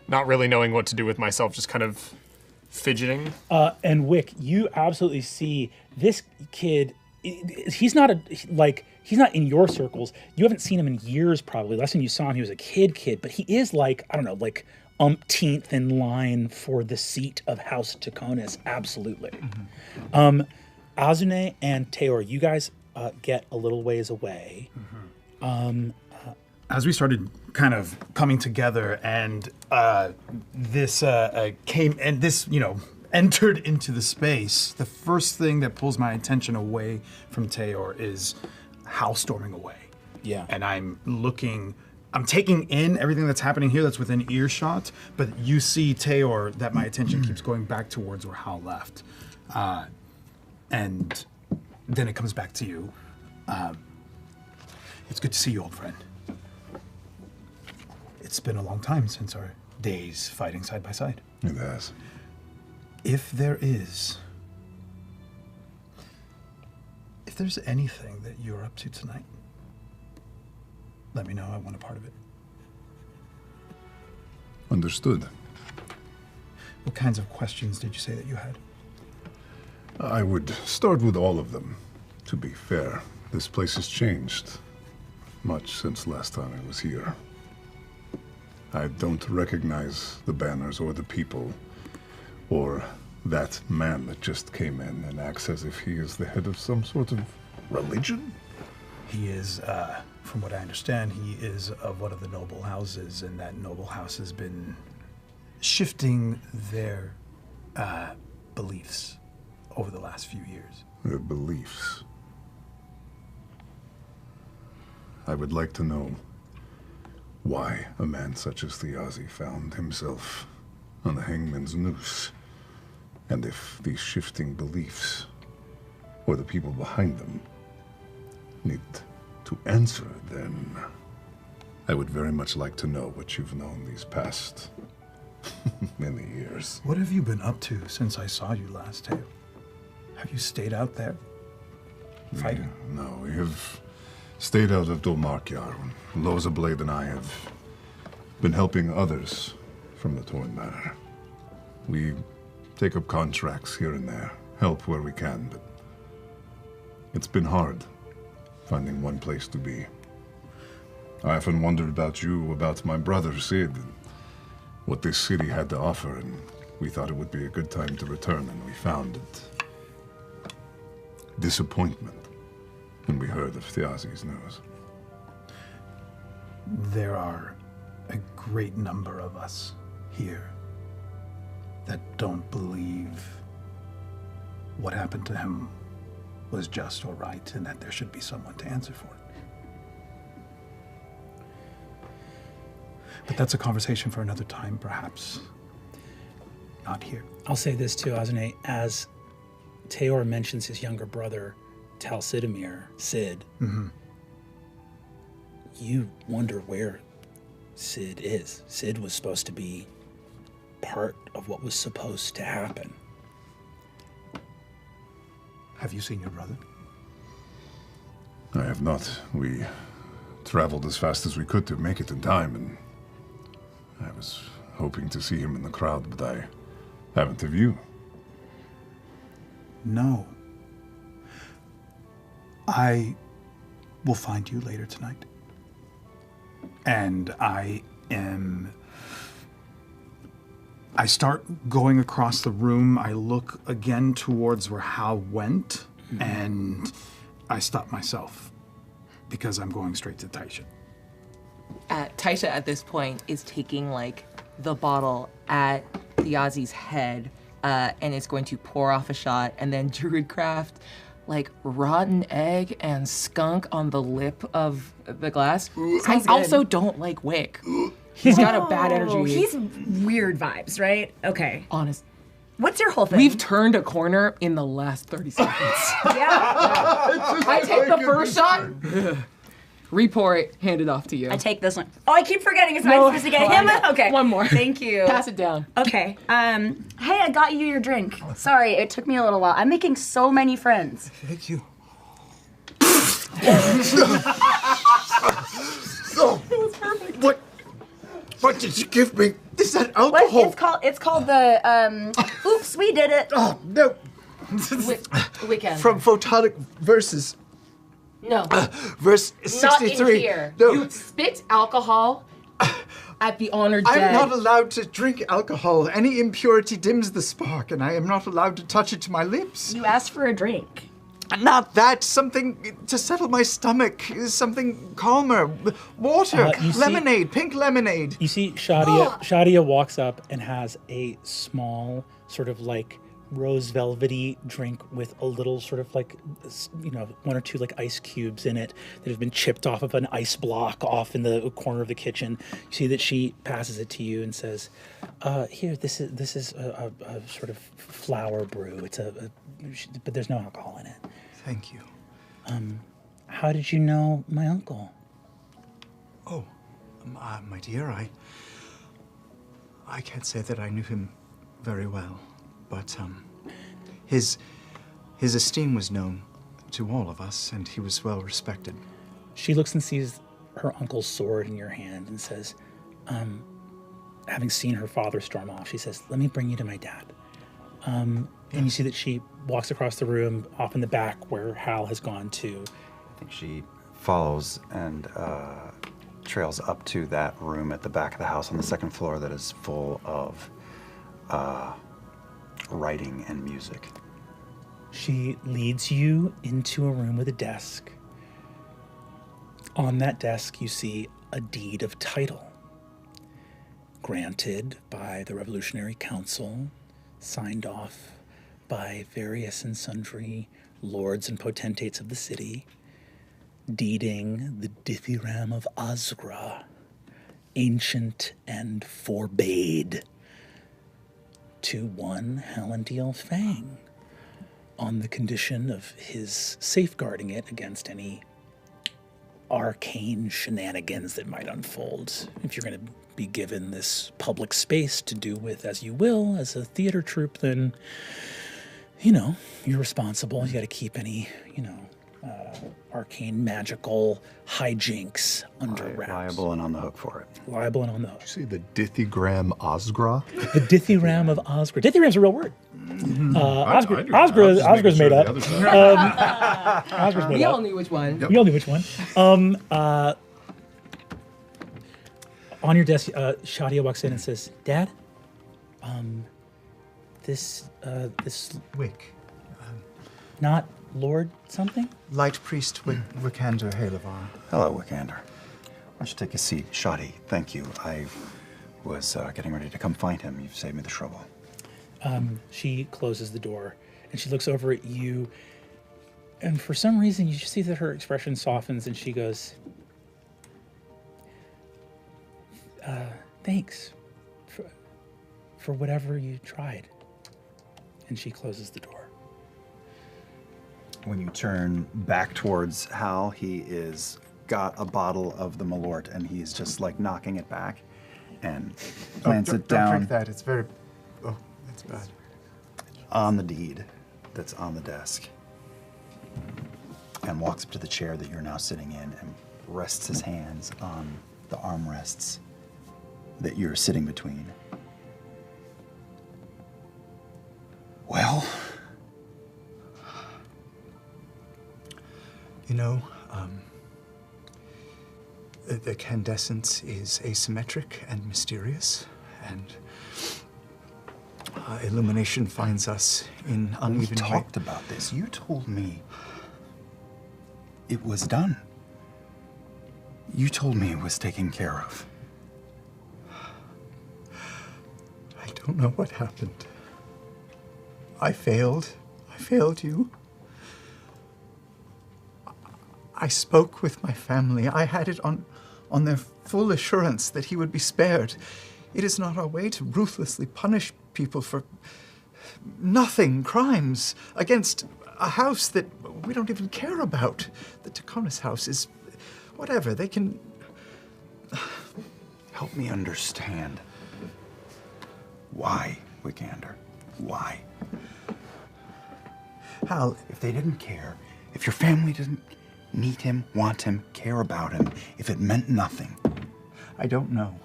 not really knowing what to do with myself, just kind of fidgeting. And Wick, you absolutely see this kid. He's not he's not in your circles. You haven't seen him in years, probably. Last time you saw him, he was a kid, but he is like, I don't know, like umpteenth in line for the seat of House Taconis, absolutely. Azune and Teor, you guys get a little ways away. As we started kind of coming together and this came and this, entered into the space, the first thing that pulls my attention away from Teor is Hal storming away. Yeah. And I'm taking in everything that's happening here that's within earshot, but you see Teor that my attention keeps going back towards where Hal left. And then it comes back to you. It's good to see you, old friend. It's been a long time since our days fighting side by side. It has. If there's anything that you're up to tonight, let me know. I want a part of it. Understood. What kinds of questions did you say that you had? I would start with all of them. To be fair, this place has changed much since last time I was here. I don't recognize the banners or the people, or that man that just came in and acts as if he is the head of some sort of religion? He is, from what I understand, he is of one of the noble houses, and that noble house has been shifting their beliefs over the last few years. Their beliefs? I would like to know why a man such as Thiazi found himself on the hangman's noose, and if these shifting beliefs, or the people behind them, need to answer, then I would very much like to know what you've known these past many years. What have you been up to since I saw you last, Teo? Have you stayed out there fighting? No, we have stayed out of Dolmarkyar. Loza Blade and I have been helping others from the Torn Manor. We take up contracts here and there, help where we can, but it's been hard finding one place to be. I often wondered about you, about my brother, Sid. what this city had to offer, and we thought it would be a good time to return, and we found it. Disappointment when we heard of Thiazi's news. There are a great number of us here that don't believe what happened to him was just or right, and that there should be someone to answer for it. But that's a conversation for another time, perhaps. Not here. I'll say this too, Azune, as Teor mentions his younger brother, Tal Sidamir, Sid, you wonder where Sid is. Sid was supposed to be part of what was supposed to happen. Have you seen your brother? I have not. We traveled as fast as we could to make it in time, and I was hoping to see him in the crowd, but I haven't. Have you? No. I will find you later tonight. And I start going across the room. I look again towards where Hal went, and I stop myself because I'm going straight to Taisha. Taisha at this point is taking like the bottle at Thiazi's head and is going to pour off a shot, and then Druidcraft like rotten egg and skunk on the lip of the glass. I also don't like Wick. He's got a bad energy. He's weird vibes, right? Okay. Honest. What's your whole thing? We've turned a corner in the last 30 seconds. Yeah. I take the first shot. Re-pour it, hand it off to you. I take this one. Oh, I keep forgetting. It's not supposed to get him. Okay. One more. Thank you. Pass it down. Okay. Hey, I got you your drink. Sorry, it took me a little while. I'm making so many friends. Thank you. What did you give me? Is that alcohol? What? It's called the oops, we did it. Oh no. Weekend. From Photonic Verses. No. Verse 63. Not in here. No. You spit alcohol at the honored dead. I'm not allowed to drink alcohol. Any impurity dims the spark, and I am not allowed to touch it to my lips. You asked for a drink. Not that. Something to settle my stomach. Something calmer. Water. Lemonade. Pink lemonade. You see Shadia walks up and has a small sort of like rose velvety drink with a little sort of like, you know, one or two like ice cubes in it that have been chipped off of an ice block off in the corner of the kitchen. You see that she passes it to you and says, here, this is a sort of flower brew. It's but there's no alcohol in it. Thank you. How did you know my uncle? Oh, my dear, I can't say that I knew him very well, but his esteem was known to all of us, and he was well respected. She looks and sees her uncle's sword in your hand and says, having seen her father storm off, she says, let me bring you to my dad. And you see that she walks across the room off in the back where Hal has gone to. I think she follows and trails up to that room at the back of the house on the second floor that is full of writing and music. She leads you into a room with a desk. On that desk, you see a deed of title granted by the Revolutionary Council, signed off by various and sundry lords and potentates of the city, deeding the Dithyram of Azgra, ancient and forbade, to one Hallandil Fang, on the condition of his safeguarding it against any arcane shenanigans that might unfold. If you're going to be given this public space to do with as you will as a theater troupe, then, you know, you're responsible. You got to keep any, you know, arcane magical hijinks under wraps. Liable and on the hook for it. Liable and on the hook. Did you say the Dithygram Azgra? The Dithyram of Azgra. Dithyram's a real word. Azgra's made up. Azgra's made up. We all knew which one. We all knew which one. On your desk, Shadia walks in and says, "Dad, this Wick. Not Lord something? Light Priest Wikander Halavar. Hello, Wikander. Why don't you take a seat? Shadi, thank you. I was getting ready to come find him. You've saved me the trouble. She closes the door, and she looks over at you, and for some reason, you just see that her expression softens, and she goes, thanks for whatever you tried. And she closes the door. When you turn back towards Hal, he is got a bottle of the Malort, and he's just like knocking it back and plants it down. Don't drink that. It's very... Oh, that's bad. On the deed that's on the desk, and walks up to the chair that you're now sitting in and rests his hands on the armrests that you're sitting between. Well, you know, the candescence is asymmetric and mysterious, and illumination finds us in uneven. We talked about this. You told me it was done. You told me it was taken care of. I don't know what happened. I failed. I failed you. I spoke with my family. I had it on their full assurance that he would be spared. It is not our way to ruthlessly punish people for nothing, crimes against a house that we don't even care about. The Taconis house is whatever. They can... Help me understand. Why, Wikander? Why? Hal, if they didn't care, if your family didn't need him, want him, care about him, if it meant nothing. I don't know.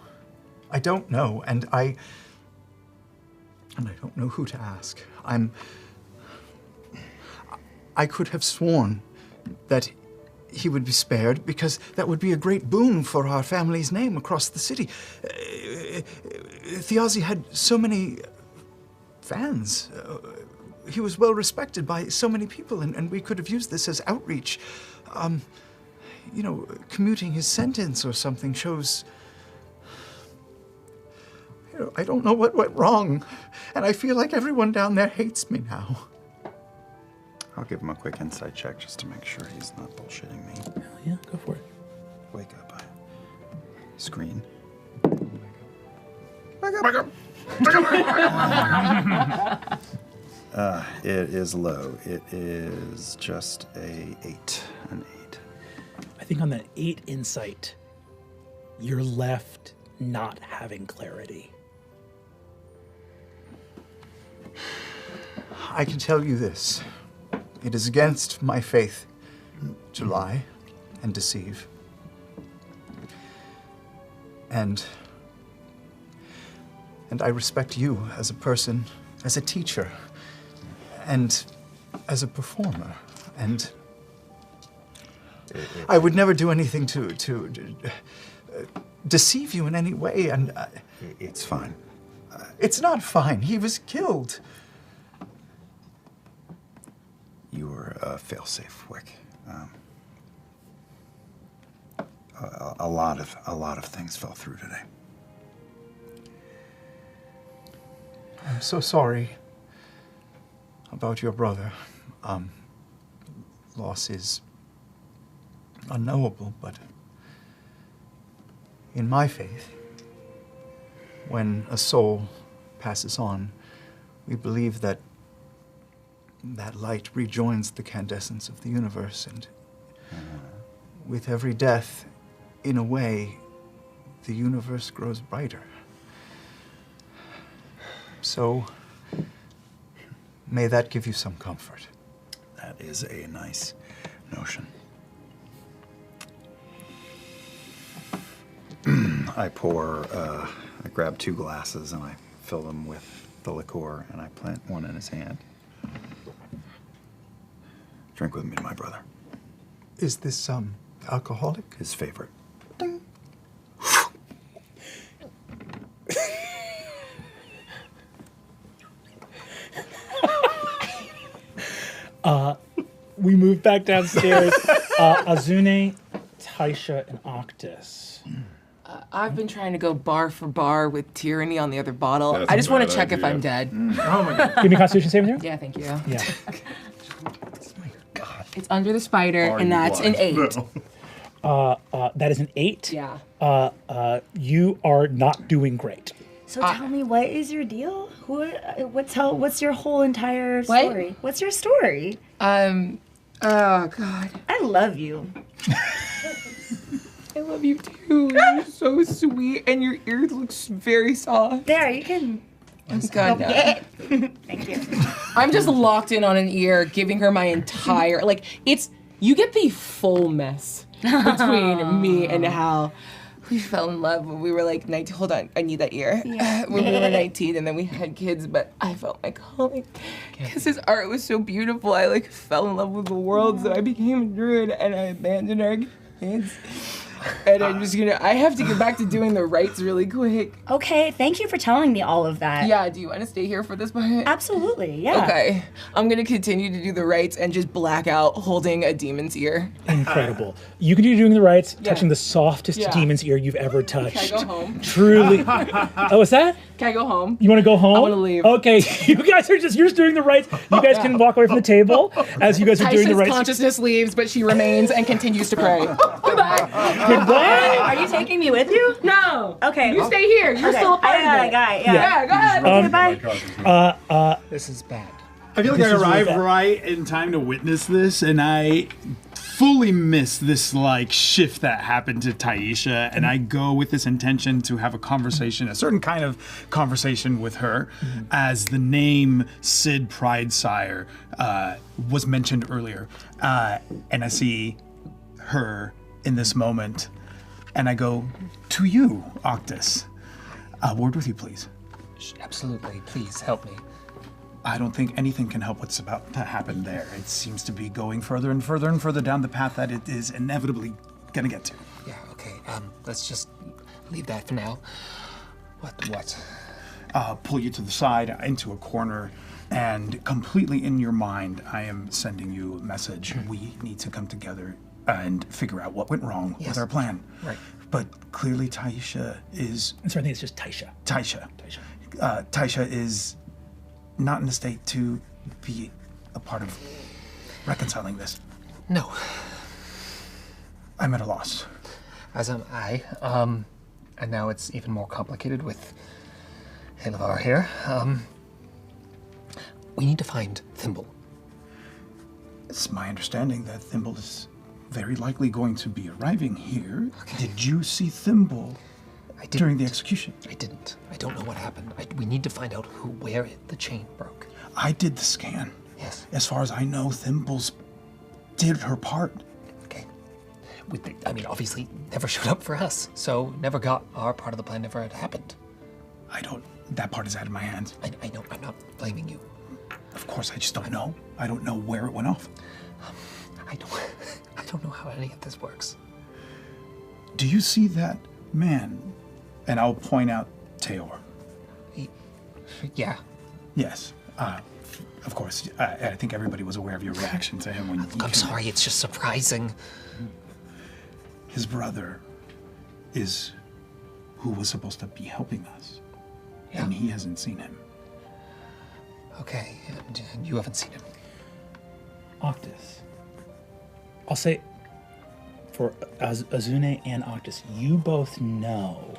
I don't know, and I don't know who to ask. I could have sworn that he would be spared because that would be a great boon for our family's name across the city. Thiazi had so many fans. He was well respected by so many people, and we could have used this as outreach. You know, commuting his sentence or something shows... You know, I don't know what went wrong, and I feel like everyone down there hates me now. I'll give him a quick insight check just to make sure he's not bullshitting me. Hell yeah, go for it. Wake up. Screen. Wake up. It is low. It is just an 8. I think on that 8 insight, you're left not having clarity. I can tell you this. It is against my faith to lie and deceive. And I respect you as a person, as a teacher, and as a performer. And I would never do anything to deceive you in any way, and... It's fine. It's not fine. He was killed. You were a failsafe, Wick. A lot of things fell through today. I'm so sorry about your brother. Loss is unknowable, but in my faith, when a soul passes on, we believe that that light rejoins the candescence of the universe, and with every death, in a way, the universe grows brighter. So, may that give you some comfort. That is a nice notion. I grab 2 glasses and I fill them with the liqueur, and I plant one in his hand. Drink with me, my brother. Is this, alcoholic? His favorite. We move back downstairs. Azune, Taisha, and Octus. I've been trying to go bar for bar with Tyranny on the other bottle. That's I just a want bad to check if idea. I'm dead. Oh my god. Give me a Constitution saving throw. Yeah, thank you. Yeah. It's under the spider, Are and you that's an blind? 8. No. That is an 8. Yeah. You are not doing great. So tell me, what is your deal? What's your whole entire story? What's your story? Oh God. I love you. I love you too. You're so sweet, and your ear looks very soft. There, you can. God, no. Thank you. I'm just locked in on an ear, giving her my entire you get the full mess between me and Hal. We fell in love when we were like 19. Hold on, I need that ear. Yeah. When we were 19, and then we had kids, but I felt my calling because his art was so beautiful. I fell in love with the world, so I became a druid, and I abandoned our kids. And I have to get back to doing the rites really quick. Okay, thank you for telling me all of that. Yeah, do you want to stay here for this part? Absolutely, yeah. Okay, I'm gonna continue to do the rites and just black out holding a demon's ear. Incredible. You can do doing the rites, Yeah. touching the softest Yeah. demon's ear you've ever touched. Can I go home? Truly. Oh, what's that? Can I go home? You want to go home? I want to leave. Okay, you guys are you're just doing the rites. You guys can walk away from the table as you guys are doing the Taisha's rites. consciousness leaves, but she remains and continues to pray. Goodbye. Goodbye. Are you taking me with you? No. Okay. You stay here. You're Okay. still a part I got of it, it. I got it, yeah. Yeah, go ahead. Okay, bye. This is bad. I feel like This I is really arrived bad. right in time to witness this, and I fully miss this shift that happened to Taisha, and I go with this intention to have a conversation, a certain kind of conversation with her, as the name Sid Pridesire was mentioned earlier, and I see her in this moment, and I go, to you, Octus. A word with you, please. Absolutely. Please help me. I don't think anything can help what's about to happen there. It seems to be going further and further and further down the path that it is inevitably gonna get to. Yeah, okay. Let's just leave that for now. What? Pull you to the side into a corner, and completely in your mind, I am sending you a message. We need to come together and figure out what went wrong with our plan. Right. But clearly Taisha is... I'm sorry, I think it's just Taisha. Taisha is not in a state to be a part of reconciling this. No. I'm at a loss. As am I. And now it's even more complicated with Halavar here. We need to find Thimble. It's my understanding that Thimble is very likely going to be arriving here. Okay. Did you see Thimble during the execution? I didn't. I don't know what happened. We need to find out where the chain broke. I did the scan. Yes. As far as I know, Thimble's did her part. Okay. Obviously never showed up for us, so never got our part of the plan, never had happened. That part is out of my hands. I know, I'm not blaming you. Of course, I just don't know. I don't know where it went off. I don't know how any of this works. Do you see that man? And I'll point out Teor. Yeah. Yes. Of course. I think everybody was aware of your reaction to him when you... I'm sorry, it's just surprising. His brother is who was supposed to be helping us. Yeah. And he hasn't seen him. Okay, and you haven't seen him. Octus. I'll say, for Azune and Octus, you both know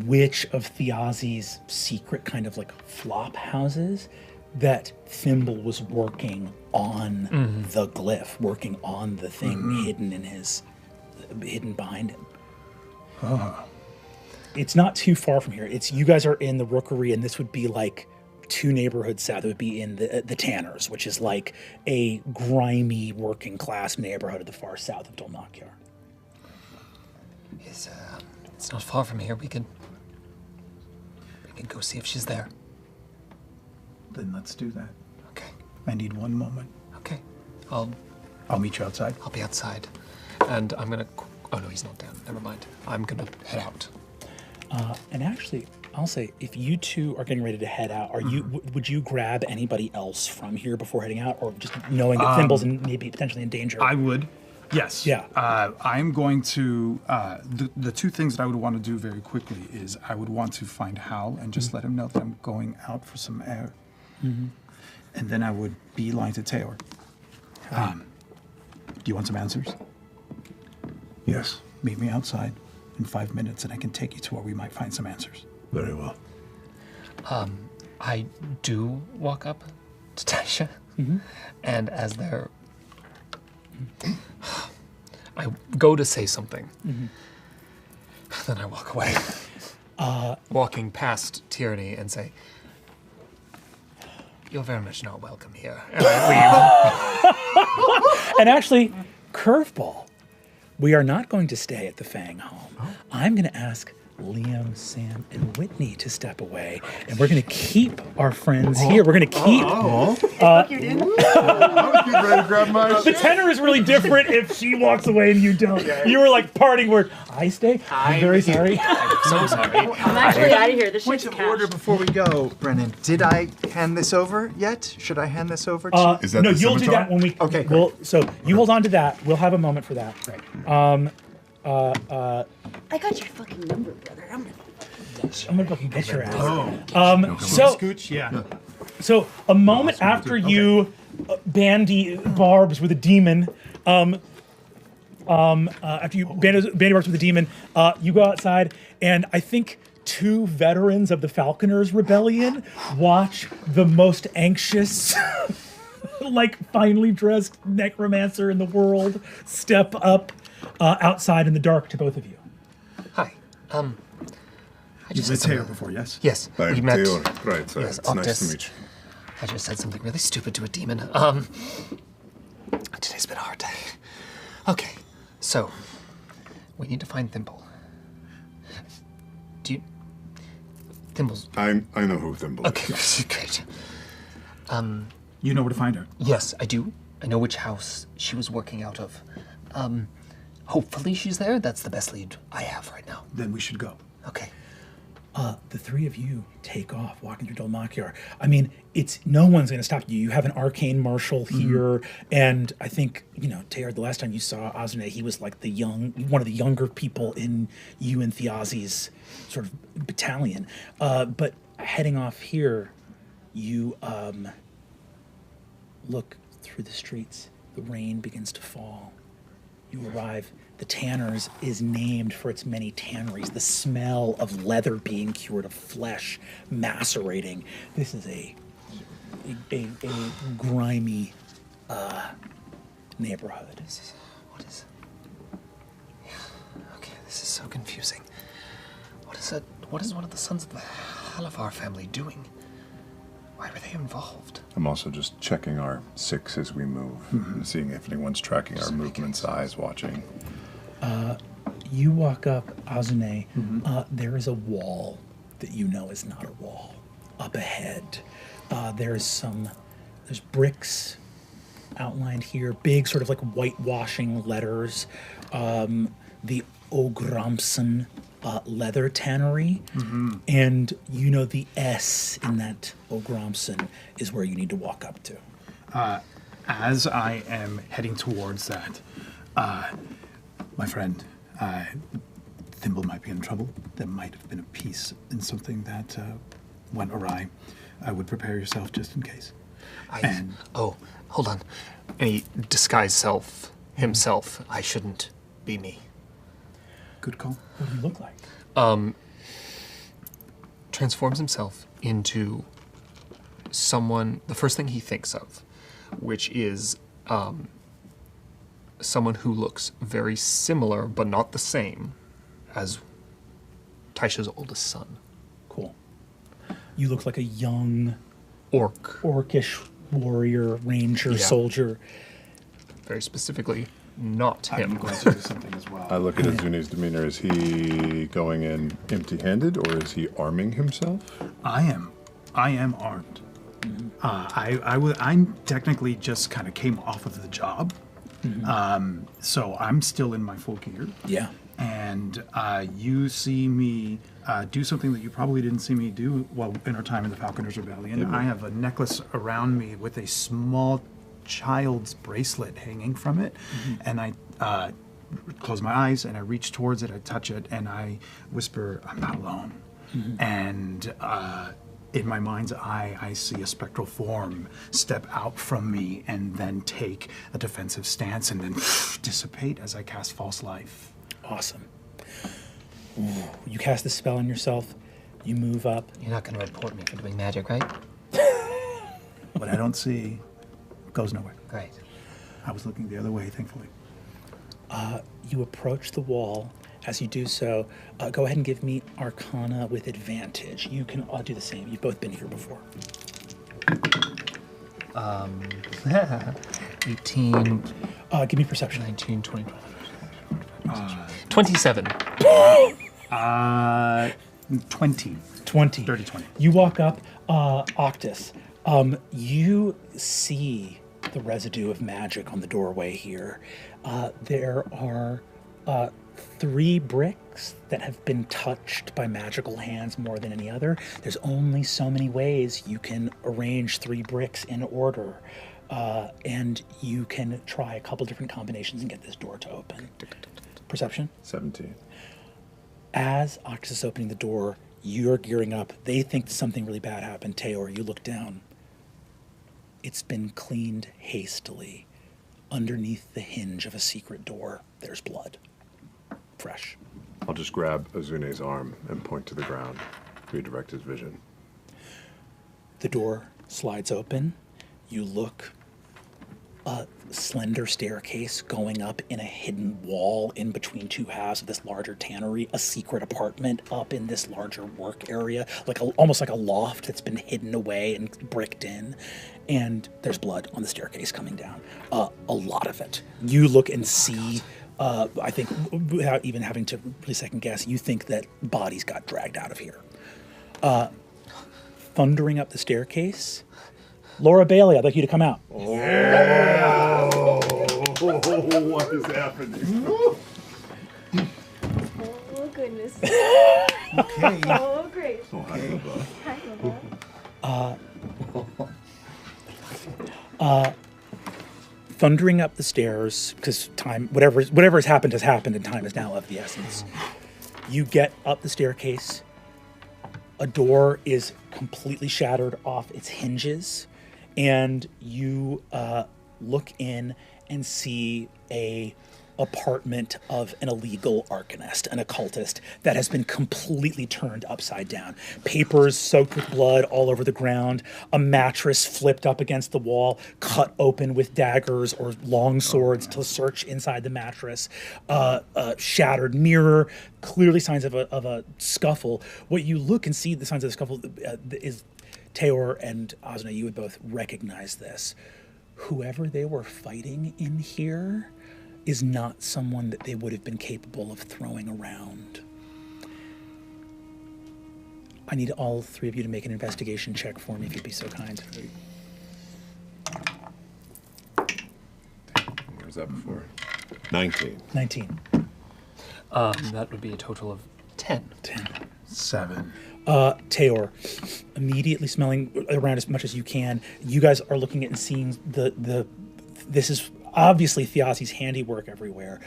which of Thiazi's secret kind of flop houses that Thimble was working on the glyph, working on the thing hidden behind him. Oh. It's not too far from here. You guys are in the Rookery, and this would be 2 neighborhoods south. It would be in the Tanners, which is a grimy working class neighborhood at the far south of Dolnakyar. It's not far from here. We can go see if she's there. Then let's do that. Okay. I need one moment. Okay. I'll meet you outside. I'll be outside. And I'm gonna... Oh, no, he's not down. Never mind. I'm gonna head out. And actually, I'll say, if you two are getting ready to head out, would you grab anybody else from here before heading out, or just knowing that Thimble's maybe potentially in danger? I would. Yes. Yeah. I'm going to. The two things that I would want to do very quickly is I would want to find Hal and just let him know that I'm going out for some air. Mm-hmm. And then I would beeline to Taylor. Do you want some answers? Yes. Meet me outside in 5 minutes, and I can take you to where we might find some answers. Very well. I do walk up to Taisha, and as they're... I go to say something, then I walk away. Walking past Tyranny and say, "You're very much not welcome here." And I leave. And actually, curveball. We are not going to stay at the Fang home. I'm going to ask Liam, Sam, and Whitney to step away, and we're going to keep our friends here. We're going to keep. You didn't. I was getting ready to grab my. The tenor is really different if she walks away and you don't. You were like parting word. I stay. I'm very sorry. I'm so sorry. I'm actually out of here. This shit's Point of order before we go, Brennan. Did I hand this over yet? Should I hand this over to Is that no, the you'll do scimitar? that when we. Okay, Well, so you hold on to that. We'll have a moment for that. Right. I got your fucking number, brother. I'm gonna fucking get your ass. So, Scooch, yeah. So a moment after you bandy barbs with a demon, after you bandy barbs with a demon, you go outside, and I think 2 veterans of the Falconers Rebellion watch the most anxious, like finely dressed necromancer in the world step up outside in the dark to both of you. Hi. I You've met Taylor before, yes? Yes, I'm we met. Taylor. Right, Yes, it's nice to Octus. meet you. I just said something really stupid to a demon. Today's been a hard day. Okay, so we need to find Thimble. Do you? Thimble's. I know who Thimble is. Okay, great. You know where to find her? Yes, I do. I know which house she was working out of. Hopefully she's there. That's the best lead I have right now. Then we should go. Okay. The 3 of you take off, walking through Dolmakiar. I mean, no one's going to stop you. You have an arcane marshal here, and I think, Taylor, the last time you saw Azune, he was like one of the younger people in you and Thiazi's sort of battalion. But heading off here, you look through the streets. The rain begins to fall. You arrive. The Tanner's is named for its many tanneries. The smell of leather being cured, of flesh macerating. This is a grimy neighborhood. What is? Yeah. Okay, this is so confusing. What is one of the sons of the Halavar family doing? Why were they involved? I'm also just checking our 6 as we move, and seeing if anyone's tracking our movements, eyes watching. You walk up, Azune. There is a wall that you know is not a wall. Up ahead, there's bricks outlined here, big sort of like whitewashing letters. The Ogramson leather tannery, and the S in that Ogramson is where you need to walk up to. As I am heading towards that, my friend, Thimble might be in trouble. There might have been a piece in something that went awry. I would prepare yourself just in case. Oh, hold on. Any disguised himself, I shouldn't be me. Good call. What do you look like? Transforms himself into someone, the first thing he thinks of, which is someone who looks very similar, but not the same, as Taisha's oldest son. Cool. You look like a young orcish warrior, ranger, soldier. Very specifically, not him. I'm going to do something as well. I look at Azune's demeanor. Is he going in empty-handed, or is he arming himself? I am armed. I technically just kind of came off of the job. So I'm still in my full gear. Yeah. and you see me do something that you probably didn't see me do while in our time in the Falconer's Rebellion. I have a necklace around me with a small child's bracelet hanging from it, and I close my eyes and I reach towards it, I touch it, and I whisper, "I'm not alone." And in my mind's eye, I see a spectral form step out from me and then take a defensive stance and then dissipate as I cast False Life. Awesome. Ooh, you cast the spell on yourself, you move up. You're not going to report me for doing magic, right? What I don't see goes nowhere. Great. I was looking the other way, thankfully. You approach the wall. As you do so, go ahead and give me Arcana with advantage. You can do the same. You've both been here before. 18. Give me perception. 19, 20, 27. 20. 20. Dirty 20. You walk up, Octus. You see the residue of magic on the doorway here. There are 3 bricks that have been touched by magical hands more than any other. There's only so many ways you can arrange 3 bricks in order. And you can try a couple different combinations and get this door to open. Perception? 17. As Octus is opening the door, you're gearing up. They think something really bad happened. Teor, you look down. It's been cleaned hastily. Underneath the hinge of a secret door, there's blood. Fresh. I'll just grab Azune's arm and point to the ground, redirect his vision. The door slides open. You look. A slender staircase going up in a hidden wall in between 2 halves of this larger tannery, a secret apartment up in this larger work area, almost like a loft that's been hidden away and bricked in. And there's blood on the staircase coming down. A lot of it. You look and see, I think, without even having to really second guess, you think that bodies got dragged out of here. Thundering up the staircase, Laura Bailey, I'd like you to come out. Yeah! What is happening? Oh, goodness. Okay. Oh, great. Oh, hi, Bubba. Thundering up the stairs, because time, whatever has happened, and time is now of the essence. You get up the staircase. A door is completely shattered off its hinges, and you look in and see a apartment of an illegal arcanist, an occultist, that has been completely turned upside down. Papers soaked with blood all over the ground, a mattress flipped up against the wall, cut open with daggers or long swords to search inside the mattress, shattered mirror, clearly signs of a scuffle. What you look and see the signs of the scuffle is Teor and Azna, you would both recognize this. Whoever they were fighting in here is not someone that they would have been capable of throwing around. I need all 3 of you to make an investigation check for me, if you'd be so kind. What was that before? 19. 19. That would be a total of 10. 7. Teor, immediately smelling around as much as you can. You guys are looking at and seeing this is obviously Thiassi's handiwork everywhere.